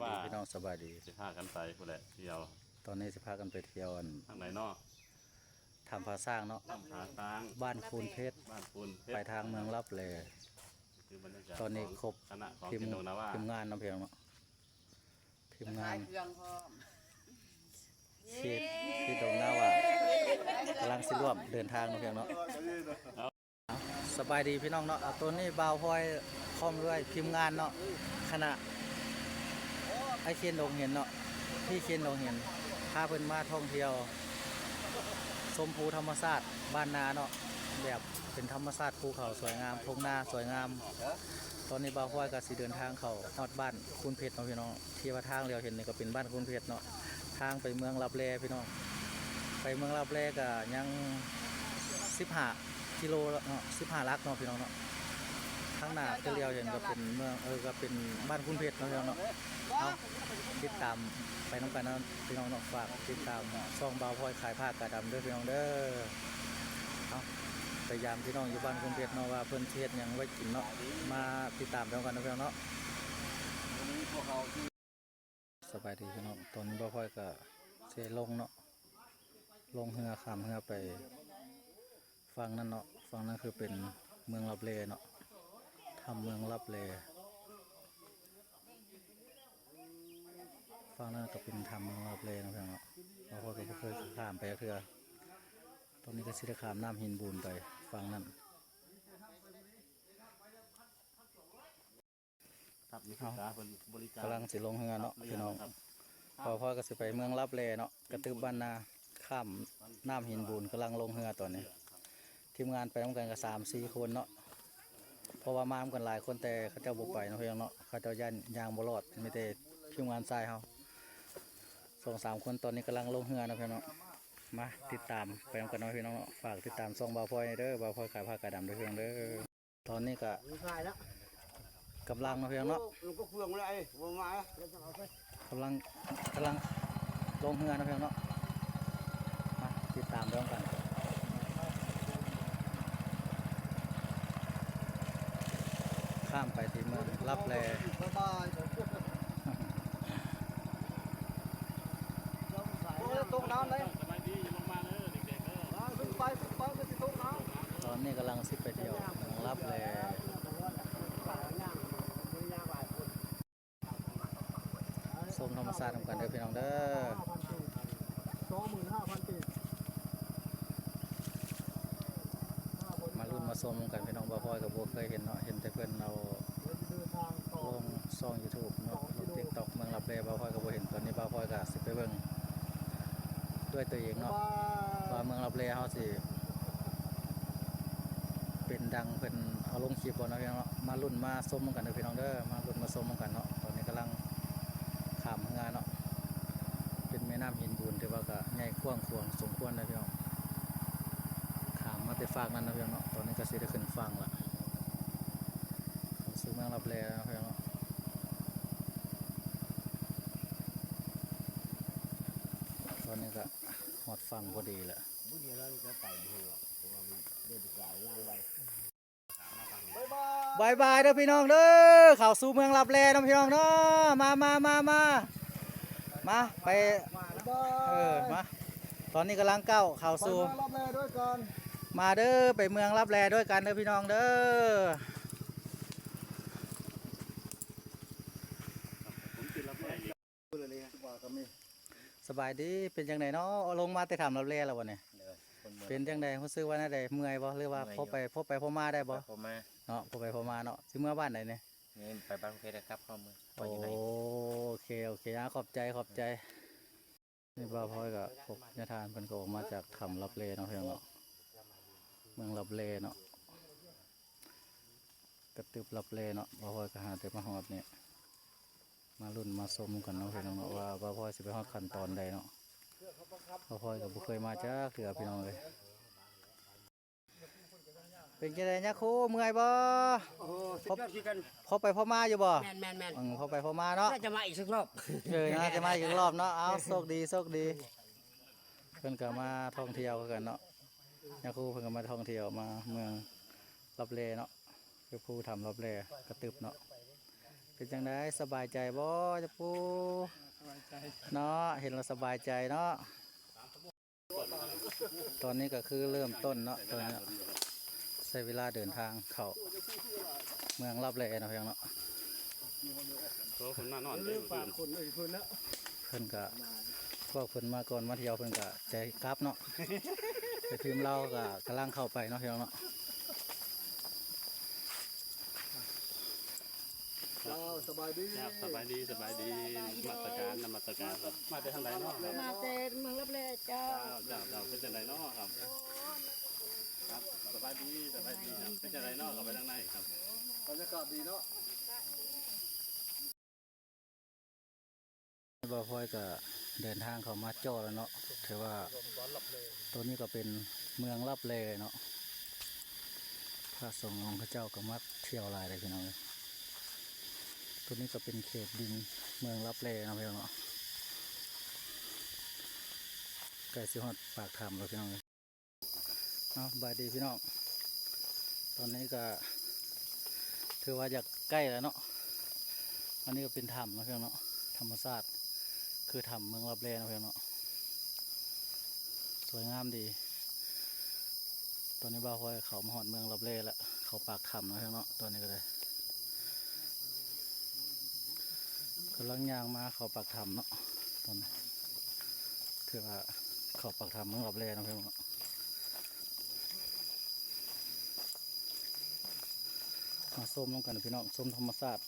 ดีพี่น้องสบายดีสิพากันไปผู้ใดเที่ยวตอนนี้สิพากันไปเที่ยวทางไหนเนาะทำผาสร้างเนาะผาตางบ้านคูนเพชรบ้านปูนเพชรไปทางเมืองลับแลคือบรรยากาศตอนนี้ครบคณะของทีมเคนโดนาว่างานเนาะเพียงเนาะทีมงานที่ตรงหน้าว่ากำลังสิร่วมเดินทางเนาะเพียงเนาะสบายดีพี่น้องเนาะตัวนี้บ่าวพลอยพร้อมด้วยทีมงานเนาะคณะไอเคนดงเห็นเนาะพี่เคนดงเห็นพาเพิ่นมาท่องเที่ยวชมภูธรรมชาติบ้านนาเนาะแบบเป็นธรรมชาติภูเขาสวยงามทุ่งนาสวยงามตอนนี้บ่าวพลอยก็สิเดินทางเข้าฮอดบ้านคูนเพชรเนาะพี่น้องที่ว่าทางเลี้ยวเห็นนี่ก็เป็นบ้านคูนเพชรเนาะทางไปเมืองลับแลพี่น้องไปเมืองลับแลก็ยัง15 กิโลเนาะ15 ลักเนาะพี่น้องเนาะข้างหน้าก็เลี้ยวเห็นก็เป็นเมืองก็เป็นบ้านคูนเพชรเนาะพี่น้องเนาะเอาติดตามไปน้องกันนะพี่น้องเนาะฝากติดตามช่องบ่าวพลอยขายผ้ากระดำด้วยพี่น้องเด้อเอาพยายามพี่น้องอยู่บ้านคูนเพชรเนาะว่าเพิ่นเฮ็ดหยังไว้กินเนาะมาติดตามไปน้องกันนะพี่น้องเนาะสบายดีพี่น้องตอนนี้บ่าวพลอยก็เสลงเนาะลงเรือข้ามเรือไปฝั่งนั้นเนาะฝั่งนั้นคือเป็นเมืองลับแลเนาะทำเมืองลับแลฝั่งนั้นก็เป็นทำเมืองลับแลนะพี่น้องเนาะเราก็เคยข้ามไปเรือตอนนี้ก็สิได้ข้ามน้ำหินบูนไปฝั่งนั้นกำลังสิลงเรือเนาะพี่น้องพอก็สิไปเมืองลับแลเนาะกระตือบ้านนาข้ามน้ำหินบูนกำลังลงเรือตอนนี้ทีมงานไปน้ำกันกับ3-4 คนเนาะเพราะว่ามากันหลายคนแต่เขาเจ้าบุกไปเนาะเพียงเนาะเขาเจ้าย่านยางบรอดไม่แต่ทีมงานทรายเขา2-3 คนตอนนี้กำลังลงเรือนะเพียงเนาะมาติดตามไปน้ำกันเนาะพี่น้องฝากติดตามช่องบ่าวพลอยเด้อบ่าวพลอยขายผ้ากระดำด้วยเพียงเด้อตอนนี้ก็กำลังเนาะเพียงเนาะกำลังลงเรือนะเพียงเนาะมาติดตามไปน้ำกันข้ามไปที่เมืองลับแลตกน้ำเลยตอนนี้กำลังไปเที่ยวเมืองลับแลชมธรรมชาติกันเด้อพี่น้องเด้อมาลุ้นมาชมกันพี่น้องบ่าวพลอยกับบัวเคยเห็นเนาะเห็นแต่เพื่อนเราลงช่อง YouTube เนาะลง TikTok เมืองลับแลบ่าวพลอยกับบัวเห็นตอนนี้บ่าวพลอยก็สิไปเบิ่งด้วยตัวเองเนาะว่าเมืองลับแลเฮาสิเป็นดังเพิ่นเอาลงคลิปบ่เนาะพี่น้องเนาะมาลุ้นมาชมกันเด้อพี่น้องเด้อมาลุ้นมาชมกันเนาะตอนนี้กำลังข้ามเรือเนาะเป็นแม่น้ำหินบูนที่ว่าก็ใหญ่กว้างขวางสมควรนะพี่น้องข้ามมาแต่ฝั่งนั้นนะพี่น้องเนาะตอนนี้ก็สิได้ขึ้นฝั่งละสู่เมืองลับแลนะพี่น้องเนาะตอนนี้ก็หอดฝั่งพอดีแหละบายบายเด้อพี่น้องเด้อเข้าสู่เมืองลับแลน้องพี่น้องเนาะมาไปมาตอนนี้กำลังเข้าสู่มาเด้อไปเมืองลับแลด้วยกันเด้อพี่น้องเด้อสบายดีเป็นจังไดเนาะลงมาแต่ถามลับแลแล้ววันนี้เป็นจังไดรู้สึกว่าน่าได้เมื่อยบ่หรือว่าพบไปพบมาได้บ่เนาะพบไปพบมาเนาะสิเมื่อบ้านไหนเนี่ยไปบ้านเพชรครับเข้ามือโอเคขอบใจนี่บ่าวพลอยกับพวกญาติทานเพิ่นก็ออกมาจากถ้ำลับแลเนาะเพียงเนาะเมืองลับแลเนาะกระตึบลับแลเนาะบ่าวพลอยก็หาแต่มาฮอดนี่มาลุ้นมาชมกันเนาะพี่น้องเนาะว่าบ่าวพลอยสิไปฮอดขั้นตอนใดเนาะบ่าวพลอยก็บ่เคยมาจักเทื่อพี่น้องเลยเป็นจังได๋ยะครูเมื่อยบ่พบไปพบมาอยู่บ่แม่นพบไปพบมาเนาะน่าจะมาอีกสักรอบน่าจะมาอีกรอบเนาะเอาโชคดีเพิ่นก็มาท่องเที่ยวกันเนาะยะครูเพิ่นก็มาท่องเที่ยวมาเมืองลับแลเนาะคือผู้ทำลับแลกระตึบเนาะ เป็นจังไดสบายใจบ่จะปู สบายใจ เนาะเห็นเราสบายใจเนาะตอนนี้ก็คือเริ่มต้นเนาะตอนนี้ใช้เวลาเดินทางเข้าเมืองรับแลเนาะเพียงเนาะ โตคนมานอน เริ่มปากคนเลยเพิ่นแล้ว เพิ่นก็พวกเพิ่นมาก่อนมาเที่ยวเพิ่นก็ใจกลับเนาะไปพิมพ์เราก็กำลังเข้าไปเนาะเพียงเนาะ สบายดี ครับสบายดีสบายดีมาตรการนมัสการครับมาจากทางใดเนาะครับ มาแต่เมืองรับแลเจ้า เจ้าเป็นจังไดเนาะครับครับสบายดีสบายดีครับเป็นจังไดเนาะเข้าไปทางในครับ บรรยากาศดีเนาะ บ่าวพลอยก็เดินทางเข้ามาจ่อแล้วเนาะถือว่าตัวนี้ก็เป็นเมืองรับแลเนาะพระสงฆ์ของพระเจ้าก็มาเที่ยวหลายเลยพี่น้องเอ้ยตัวนี้ก็เป็นเขตดินเมืองรับแลเนาะพี่น้องเนาะใกล้สิฮอดปากถ้ำแล้วพี่น้องเอ้ยเอาบายดีพี่น้องตอนนี้ก็ถือว่าอยากใกล้แล้วเนาะอันนี้ก็เป็นถ้ำเนาะพี่น้องเนาะธรรมชาติคือถ้ำเมืองรับแลเนาะพี่น้องเนาะสวยงามดีตอนนี้บ่าวพลอยเขามาฮอดเมืองรับแลแล้วเขาปากถ้ำเนาะพี่น้องเนาะตอนนี้ก็เลยกำลังย่างมาเขาปากถ้ำเนาะตอนนี้คือว่าเขาปากถ้ำเมืองรับแลเนาะพี่น้องเนาะมาส้มน้องกันพี่น้องส้มธรรมชาติ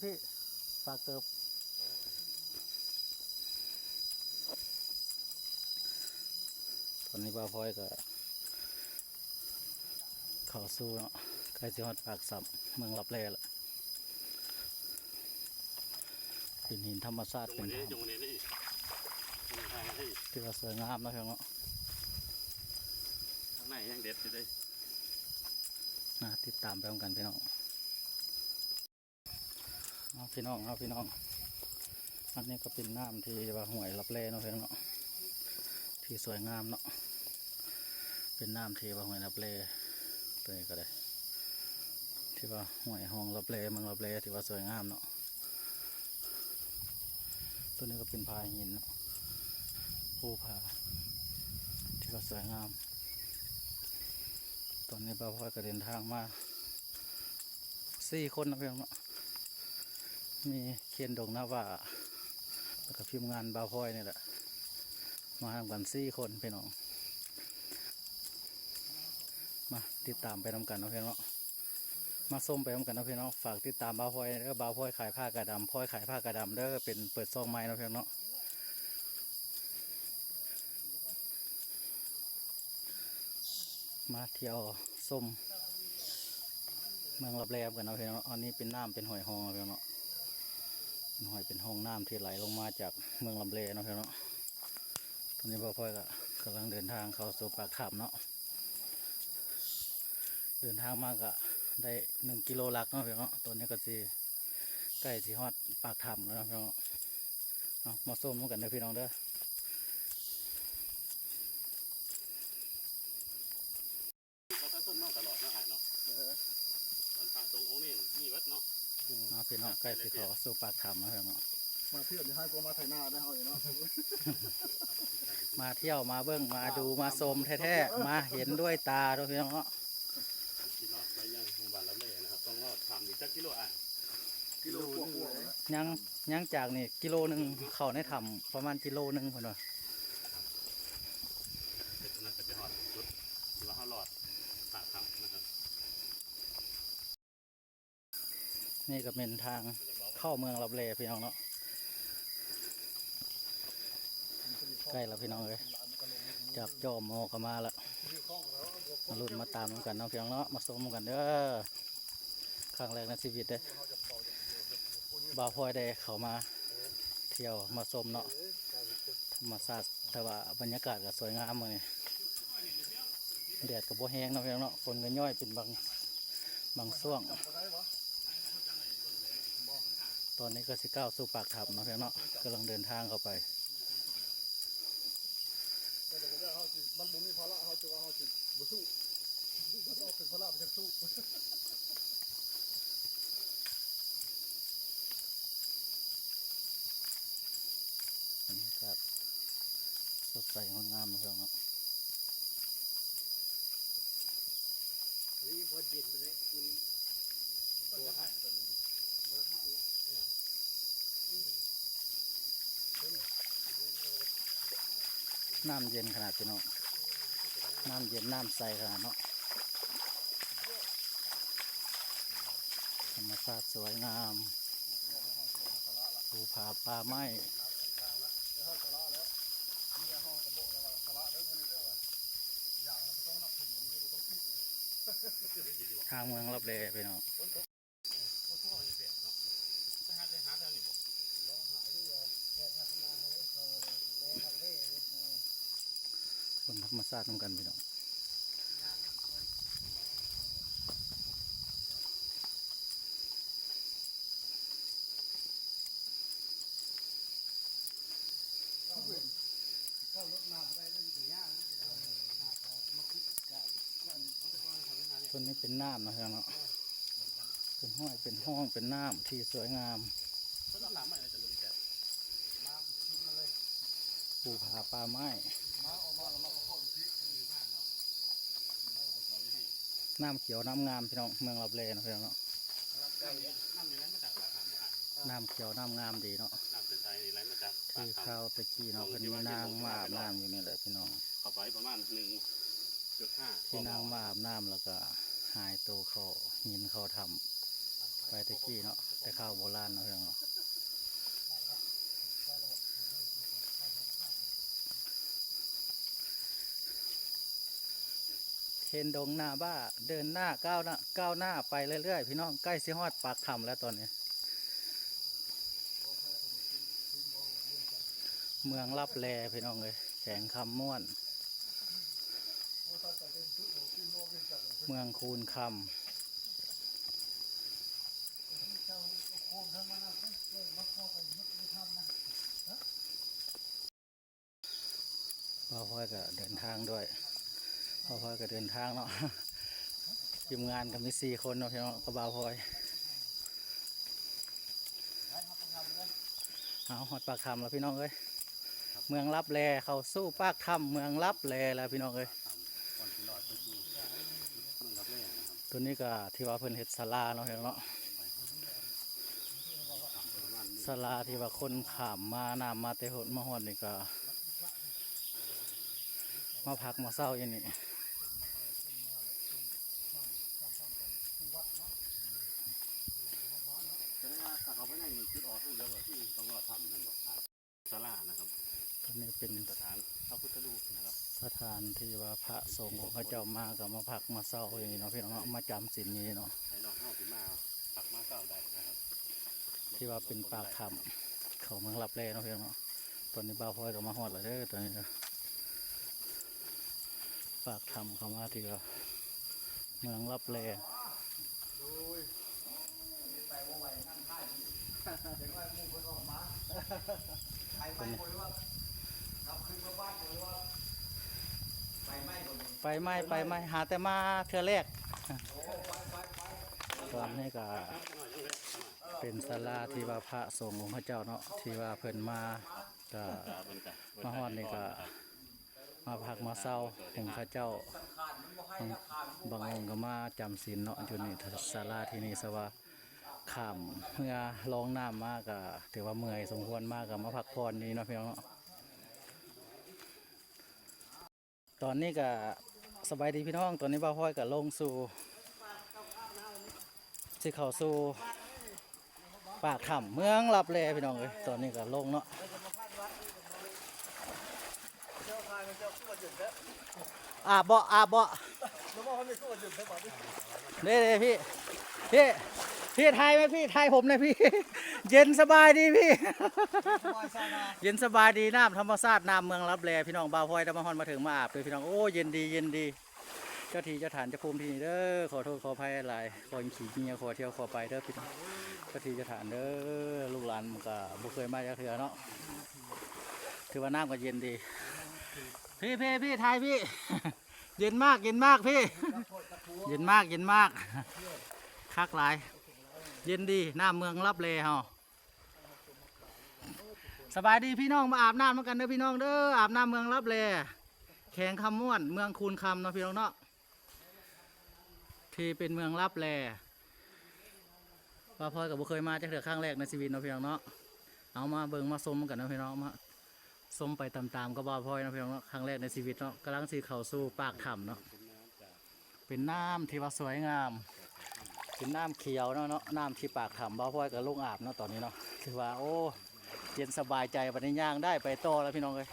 พี่ฝากเกิบตอนนี้บ่าวพลอยก็เข้าสู้เนาะใกล้จะฮอดปากสัมเมืองรับแลแล้วเป็นหินธรรมชาติ จง เป็ วัน น นี้ ถ้ำ จงวันนี้นี่ทางที่ ที่ว่าสวยงามเนาะพี่น้องเนาะ ทางไหนยังเด็ดอยู่เลย นะติดตามไปพร้อมกันพี่น้องเอาพี่น้องเอาพี่น้องอันนี้ก็เป็นน้ำที่ว่าห่วยรับแลเนาะพี่น้องเนาะที่สวยงามเนาะเป็นน้ำที่ว่าห่วยรับแลตัวนี้ก็ได้ที่ว่าห่วยห้องรับแลเมืองรับแลที่ว่าสวยงามเนาะตัวนี้ก็เป็นพายหินเนาะภูผาที่ว่าสวยงามตอนนี้บ่าวพลอยก็เดินทางมา4 คนนะพี่น้องเนาะมีเคียนดงนาว่าแล้วก็พิมพ์งานบ่าวพลอยนี่แหละมาทำกัน4 คนพี่น้องมาติดตามไปนำกันนะพี่น้องมาส้มไปนำกันนะพี่น้องฝากติดตามบ่าวพลอยแล้วก็บ่าวพลอยขายผ้ากระดำพลอยขายผ้ากระดำแล้วก็เป็นเปิดซองไม้นะพี่น้องเนาะมาเที่ยวส้มเมืองรับแลกันนะพี่น้องอันนี้เป็นน้ำเป็นหอยหองนะพี่น้องเป็นหอยเป็นห้องน้ำที่ไหลลงมาจากเมืองลำเลนะพี่น้องตอนนี้บ่าวพลอยก็กำลังเดินทางเข้าสู่ปากถ้ำเนาะเดินทางมากะได้1 กิโลลักเนาะพี่น้องตอนนี้ก็สิใกล้สิฮอดปากถ้ำแล้วนะพี่น้องเอามาส้มกันนะพี่น้องเด้อ เขาถ้าต้นนอกตลอดเนาะอ่ะเนาะตอนพระสงฆ์องค์นี้มีวัดเนาะ เอาพี่น้องใกล้สิเข้าสู่ปากถ้ำแล้วพี่น้อง มาเที่ยวนี่ให้กูมาไถนาได้เฮาอยู่เนาะ มาเที่ยวมาเบิ้งมาดูมาชมแท้ๆมาเห็นด้วยตาด้วยพี่น้องเนาะ กินหลอดไปยังโรงพยาบาลรับเลยนะครับต้องรอดทำอีกจักกิโลอ่ะ กิโลกว่าๆนะ ยังจากนี่กิโลหนึ่งเข้าในถ้ำประมาณกิโลหนึ่งคนว่า เป็นน่าจะไปหอดจุดหรือว่าเขาหลอดปากทำนะครับ นี่ก็เป็นทางเข้าเมืองลับแลพี่น้องเนาะใกล้แล้วพี่น้องเลยจับจอมโมก็มาแล้วมาลุ้นมาตามกันเนาะพี่น้องเนาะมาชมกันเด้อครั้งแรกในชีวิตเด้อบ่าวพลอยได้เข้ามาเที่ยวมาชมเนาะธรรมชาติแต่ว่าบรรยากาศก็สวยงามเลยแดดกับโบแห้งเนาะพี่น้องเนาะฝนก็ย่อยเป็นบางช่วง อนนี้ก็สิก้าวสู่ปากถ้ำเนาะพี่น้องเนาะกำลังเดินทางเข้าไป แต่เดี๋ยวเฮาสิมันบ่มีภาระเฮาจะว่าเฮาสิบ่สู้เราเป็นภาระไปจักสู้ บรรยากาศสดใสงดงามเลยเนาะ น้ำเย็นขนาดพี่น้องน้ำเย็นน้ำใสขนาดเนาะธรรมชาติสวยงามภูผาป่าไม้ทางเมืองรับแลพี่น้องเบิ่งธรรมชาตินำกันพี่น้องต้นนี้เป็นน้ำนะครับเนาะเป็นห้อยเป็นห้องเป็นน้ำที่สวยงามภูผาป่าไม้น้ำเขียวน้ำงามพี่น้องเมืองรับแลนะพี่น้องเนาะน้ำเขียวน้ำงามดีเนาะที่ข้าวตะกี้เนาะเพิ่นมีนางมาอาบน้ำอยู่นี่แหละพี่น้อง เข้าไปประมาณ1.5 ที่นางมาอาบน้ำแล้วก็หายตัวเขาหินเขาทำไปตะกี้เนาะแต่ข้าวโบราณเนาะพี่น้องเนาะเห็นดงหน้าบ้าเดินหน้าก้าวหน้าไปเรื่อยๆพี่น้องใกล้สิฮอดปากถ้ำแล้วตอนนี้เมืองลับแลพี่น้องเลยแข่งคำม่วนเมืองคูนคำพ่อพ่อก็เดินทางด้วยพ่อพ่อก็เดินทางเนาะทีมงานก็มี4 คนเนาะพี่น้องกระบาวพลอยเอาหอดปากถ้ำแล้วพี่น้องเอ้ยเมืองลับแลเขาสู้ปากถ้ำเมืองลับแลแล้วพี่น้องเอ้ยตัวนี้ก็ที่ว่าเพิ่นเฮ็ดศาลาเนาะพี่น้องเนาะศาลาที่ว่าคนขามมาน้ำมาเตหดมาหอดนี่ก็มาพักมาเศร้าอย่างนี้ถ้าเขาไปนั่งนี่คิดออกเดี๋ยวแบบที่ต้องรอทำนั่นบอกศาลานะครับ ตอนนี้เป็น สถานพระพุทธรูปนะครับ สถานที่ว่าพระสงฆ์ของพระเจ้ามากับมาพักมาเศร้าอย่างนี้เนาะพี่น้องเนาะมาจำศีลนี้เนาะ ให้น้องเข้าสิมาปักมาเก้าได้นะครับ ที่ว่าเป็นปากถ้ำเขาเมืองลับแลเนาะพี่น้องเนาะตอนนี้บ่าวพลอยก็มาฮอดแล้วเด้อตอนนี้ปากถ้ำเขามาที่ว่าเมืองลับแล ไปไม่หาแต่มาเทื่อแรกตอนนี้ก็เป็นศาลาที่ว่าพระสงฆ์ของพระเจ้าเนาะที่ว่าเพิ่นมาก็มาฮอดนี่ก็มาพักมาเศร้าของพระเจ้าบางองค์ก็มาจำศีลเนาะอยู่นี่ศาลาที่นี่สว่าข้ามเมื่อลองน้ำมากก็ถือว่าเมื่อยสมควรมากก็มาพักผ่อนนี่เนาะพี่น้องเนาะตอนนี้ก็สบายดีพี่น้องตอนนี้บ่าวพลอยก็ลงสู่ที่เขาสู่ปากถ้ำเมืองลับแลพี่น้องเลยตอนนี้ก็ลงเนาะอาบบ่เด้พี่ถ่ายไหมพี่ถ่ายผมหนะพี่ เย็นสบายดีพี่ เย็นสบายดีน้ำธรรมชาติน้ำเมืองลับแลพี่น้องบ่าวพลอยตะมาฮอนมาถึงมาอาบเลยพี่น้องโอ้เย็นดี เจ้าที่เจ้าฐานเจ้าภูมิที่นี่เด้อขอโทษขออภัยหลายขอขี่เมียขอเที่ยวขอไปเด้อพี่น้องเจ้าที่เจ้าฐานเด้อลูกหลานมันก็บ่เคยมาจากเถื่อเนาะถือว่าน้ำก็เย็นดีพี่ไทยพี่ เย็นมากพี่ เย็นมากคักหลายเย็นดีหน้าเมืองรับเลเฮาสบายดีพี่น้องมาอาบน้ำกันเด้อพี่น้องเด้ออาบน้ำเมืองรับเลแข่งคำม่วนเมืองคูนคำเนาะพี่น้องเนาะที่เป็นเมืองรับแลว่าพ่อกับบุเคยมาจากเถื่อข้างแรกในชีวิตเนาะพี่น้องเนาะเอามาเบิ่งมาชมกันเนาะพี่น้องมาชมไปตามๆก็บ่พ่อยเนาะพี่น้องเนาะครั้งแรกในชีวิตเนาะกำลังสีเข้าสู่ปากถ้ำเนาะเป็นน้ำที่ว่าสวยงามเป็นน้ำเขียวเนาะน้ำที่ปากถ้ำบ่พ่อยกับลูกอาบเนาะตอนนี้เนาะถือว่าโอ้เย็นสบายใจปัญญางได้ไปโตแล้วพี่น้องเลย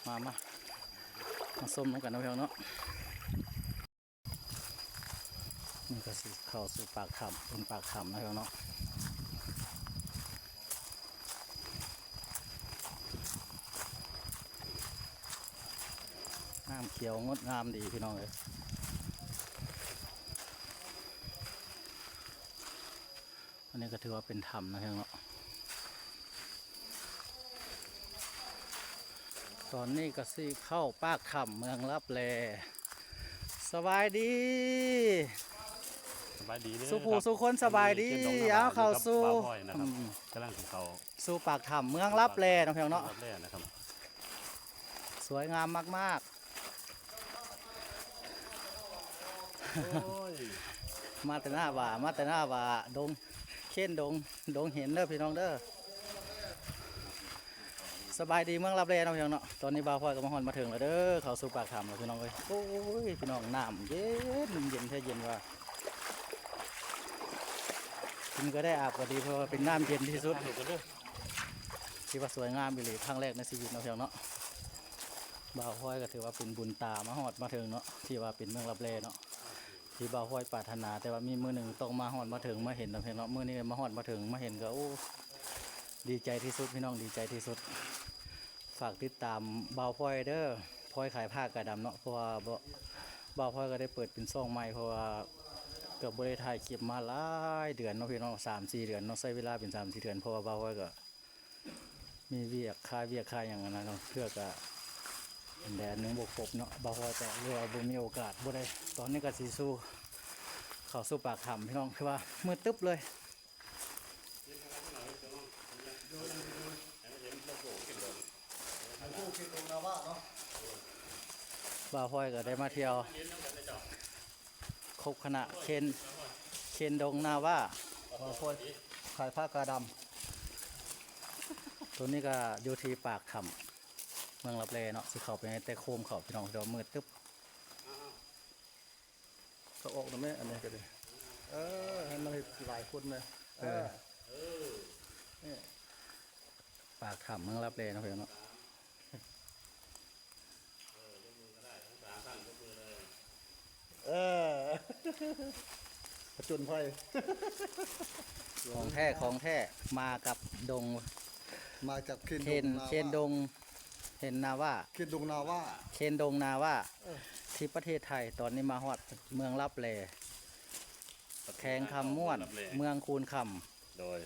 มาชมกันเนาะพี่น้องเนาะนี่ก็สิเข้าสู่ปากถ้ำเป็นปากถ้ำนะพี่น้องเนาะน้ำเขียวงดงามดีพี่น้องเลยอันนี้ก็ถือว่าเป็นถ้ำนะพี่น้องเนาะตอนนี้ก็สิเข้าปากถ้ำเมืองลับแลสบายดี สบายดีเด้อ สุขูสุคนสบายดีเอาเข้าสู่ นะครับกำลังสิเข้า สู่ปากถ้ำเมืองลับแลน้องเพียงเนาะ รับแรกนะครับ สวยงามมาก โอ้ย ๆ มาแต่หน้าว่าดงเข่นดงเห็นเด้อพี่น้องเด้อสบายดีเมืองลับแลน้องเพียงเนาะตอนนี้บ่าวพลอยก็มาฮอนมาถึงแล้วเด้อเข้าสู่ปากถ้ำแล้วพี่น้องเอ้ยโอ้ยพี่น้องน้ำเย็นแท้เย็นว่ากินก็ได้อาบก็ดีเพราะว่าเป็นน้ำเย็นที่สุด ถูกกันเด้อ ที่ว่าสวยงามอีหลีครั้งแรกในชีวิตเนาะเพียงเนาะบ่าวห้อยก็ถือว่าเป็นบุญตามาฮอดมาถึงเนาะที่ว่าเป็นเมืองลับแลเนาะที่บ่าวห้อยปรารถนาแต่ว่ามีมือหนึ่งต้องมาฮอดมาถึงมาเห็นเนาะเพียงเนาะมือนี้มาฮอดมาถึงมาเห็นก็โอ้ดีใจที่สุดพี่น้องดีใจที่สุดฝากติดตามบ่าวห้อยเด้อห้อยขายผ้ากระดำเนาะเพราะว่าบ่าวห้อยก็ได้เปิดเป็นซ่องใหม่เพราะว่าเกือบบริถ่ายคลิปมาหลายเดือนเนาะพี่น้อง3-4 เดือนเนาะใช้เวลาเป็น3-4 เดือนเพราะว่าบ่าวห้อยก็มีเวียกค่าอย่างนั้นเนาะเพื่อก็แดนหนึ่งบกครบเนาะบ่าวห้อยแต่เรือบ่มีโอกาสบ่ได้ตอนนี้ก็สิสู้เข้าสู่ปากถ้ำพี่น้องคือว่ามืดตึ๊บเลยบ่าวห้อยก็ได้มาเที่ยวครบคณะเคนดงนาว่าบ่าวห้อยขายผ้ากระดำตัวนี้ก็อยู่ที่ปากถ้ำเมืองลับแลเนาะสิเข้าไปในแต่โคมเขาพี่น้องเดี๋ยวมืดตึ๊บ เขาออกนะแม่อันนี้ก็ดีให้มันหลายคนเลย ปากถ้ำเมืองลับแลเนาะพี่น้องเนาะ ผจญภัย ของแท้มากับดง มาจากเคน เคนดงเห็นนาว่า เคนดงนาว่า เคนดงนาว่าที่ประเทศไทยตอนนี้มาฮอดเมืองลับแลแข่งคำม่วนเมืองคูนค โดย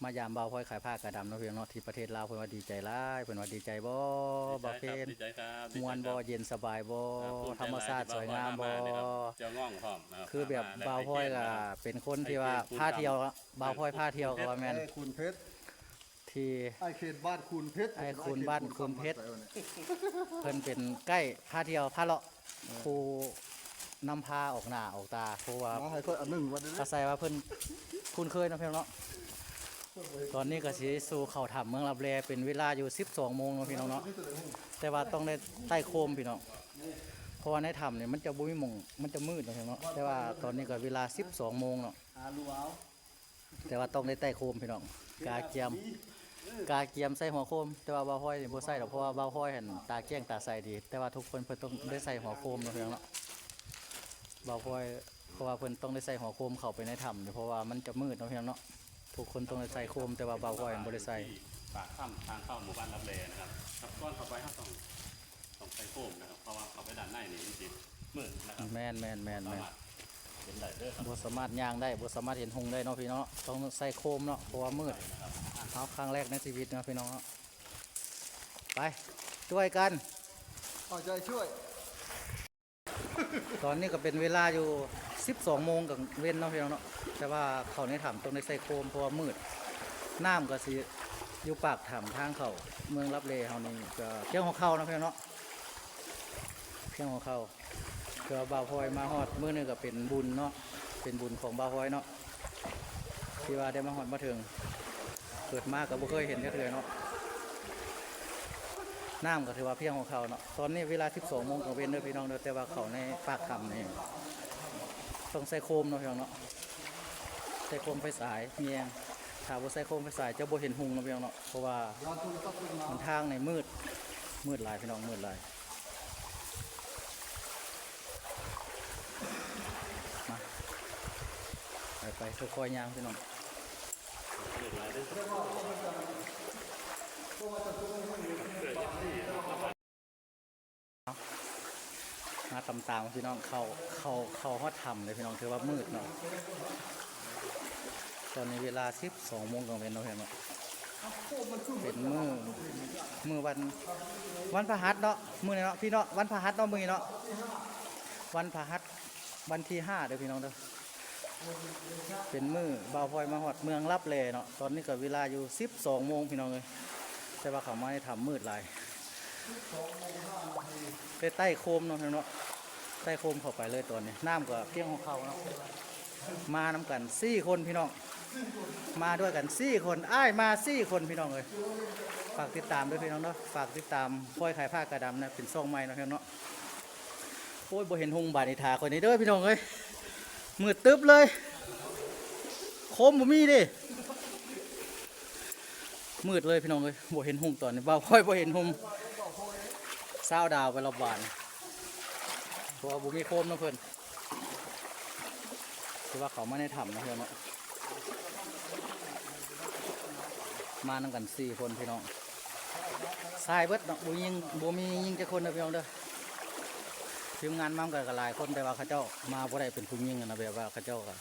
ำมายามบ่าวพลอยขายผ้ากระดำเนาะพี่น้องเนาะที่ประเทศลาวเพิ่นว่าดีใจร้ายเพิ่นว่าดีใจบ่บ่าวเพน ดีใจครับ ม่วนบ่เย็นสบายบ่ธรรมชาติสวยงามบ่ เจ้าง่องพร้อมนะครับ คือแบบบ่าวพลอยก็เป็นคนที่ว่าพาเที่ยวบ่าวพลอยพาเที่ยวก็ว่าแม่น ไอ้คุณเพชร ที่ ไอ้เขตบ้านคุณเพชร ไอ้คุณบ้านคุณเพชร เพิ่นเป็นใกล้พาเที่ยวพาเลาะผู้นำพาออกหน้าออกตาเพราะว่า มาให้ค่อยอันหนึ่งวันนี้ เขาใส่ว่าเพิ่นคุ้นเคยเนาะเพิ่นเนาะตอนนี้ก็สิสู่เข้าถ้ำเมืองลับแลเป็นเวลาอยู่ 12 โมงเนาะพี่น้องเนาะแต่ว่าต้องได้ใต้โคมพี่น้องเพราะว่าในถ้ำเนี่ยมันจะบ่มีหม่องมันจะมืดเนาะพี่น้องเนาะแต่ว่าตอนนี้ก็เวลา 12 โมงเนาะ ลูเอา แต่ว่าต้องได้ใต้โคมพี่น้องกาเกียมใส่หัวโคมแต่ว่าบ่าวห้อยนี่บ่ใส่ดอกเพราะว่าบ่าวห้อยหั่นตาแจ้งตาใสดี แต่ว่าทุกคนเพิ่นต้องได้ใส่หัวโคมเนาะพี่น้องเนาะบ่าวห้อยเพราะว่าเพิ่นต้องได้ใส่หัวโคมเข้าไปในถ้ำเพราะว่ามันจะมืดเนาะพี่น้องเนาะทุกคนต้องได้ใส่โคมแต่ว่าบ่าวห้อยบ่ได้ใส่ ปากถ้ำทางเข้าหมู่บ้านรับแลนะครับครับก้อนเข้าไป5ต้องใส่โฟมนะครับเพราะว่าเข้าไปด้านในนี่จริงๆ มืดนะครับ แม่น สามารถเห็นได้เด้อครับ บ่สามารถย่างได้บ่สามารถเห็นหงได้เนาะพี่น้องต้องใส่โคมเนาะเพราะว่ามืดเอาครั้งแรกในชีวิตเนาะพี่น้องเนาะไปช่วยกัน เอาใจช่วย ตอนนี้ก็เป็นเวลาอยู่ 12 โมงกับเว้นเนาะพี่น้องเนาะแต่ว่าเขาในถ้ำต้องได้ใส่โคมเพราะว่ามืดน้ำก็สิอยู่ปากถ้ำทางเขาเมืองรับเลเฮานี่ก็เพียงหัวเข่าเนาะพี่น้องเนาะเพียงหัวเข่าเพื่อบ่าวพลอยมาฮอดมื้อนึงก็เป็นบุญเนาะเป็นบุญของบ่าวพลอยเนาะที่ว่าได้มาฮอดมาถึงเกิดมาก็บ่เคยเห็นจักเทื่อเนาะน้ำก็ถือว่าเพียงของเขาเนาะตอนนี้เวลา 12 โมงกับเว้นเด้อพี่น้องเด้อแต่ว่าเขาในปากถ้ำนี่ต้องใส่โคมเนาะพี่น้องเนาะใส่โคมไฟสายเมียงถ้าบ่ใส่โคมไฟสายจะบ่เห็นหุงเนาะพี่น้องเนาะเพราะว่ามันทางในมืดหลายพี่น้องมืดหลายมาไปค่อยๆย่างพี่น้อง มืดหลายเด้อ มาตามๆพี่น้องเขาฮอดถ้ำเลยพี่น้องถือว่ามืดเนาะตอนนี้เวลา 12 โมงกลางวันเนาะพี่น้องเป็นมือวันพฤหัสเนาะมื้อนี้เนาะพี่เนาะวันพฤหัสเนาะมื้อนี้เนาะวันพฤหัสวันที่5เด้อพี่น้องเด้อเป็นมื้อบ่าวพลอยมาฮอดเมืองลับแลเนาะตอนนี้ก็เวลาอยู่ 12 โมงพี่น้องเอ้ยแต่ว่าเขามาในถ้ำมืดหลายไปใต้โคมเนาะพี่น้องเนาะใต้โคมเข้าไปเลยตอนนี้น้ำก็เพียงของเขาเนาะมานํกัน4คนพี่น้องมาด้วยกัน4คนอ้ายมา4คนพี่น้องเอ้ยฝากติดตามด้วยพี่น้องเนาะฝากติดตามพลอยขายผ้ากระดำนะเป็นซ่องใหม่เนาะพี่น้องเนาะโอ้ยบ่เห็นหงบาดนิทาคนนี้เด้อพี่น้องเอ้ยมืดตึ๊บเลยโคมบ่มีเดิมืดเลยพี่น้องเอ้ยบ่เห็นหงตอนนี้บ่าวพลอยบ่เห็นหงซาวดาวไปรอบบานเพราะว่าบ่มีโคมเนาะเพิ่นคือว่าเขามาในถ้ำนะพี่น้องเนาะมานํกัน4คนพี่น้องทรายเบิดเนาะบ่มียิงจักคนนะพี่น้องเด้อทีมงานมากันหลายคนแต่ว่าเขาเจ้ามาบ่ได้เป็นผู้ยิงนะแบบว่าเขาเจ้าก็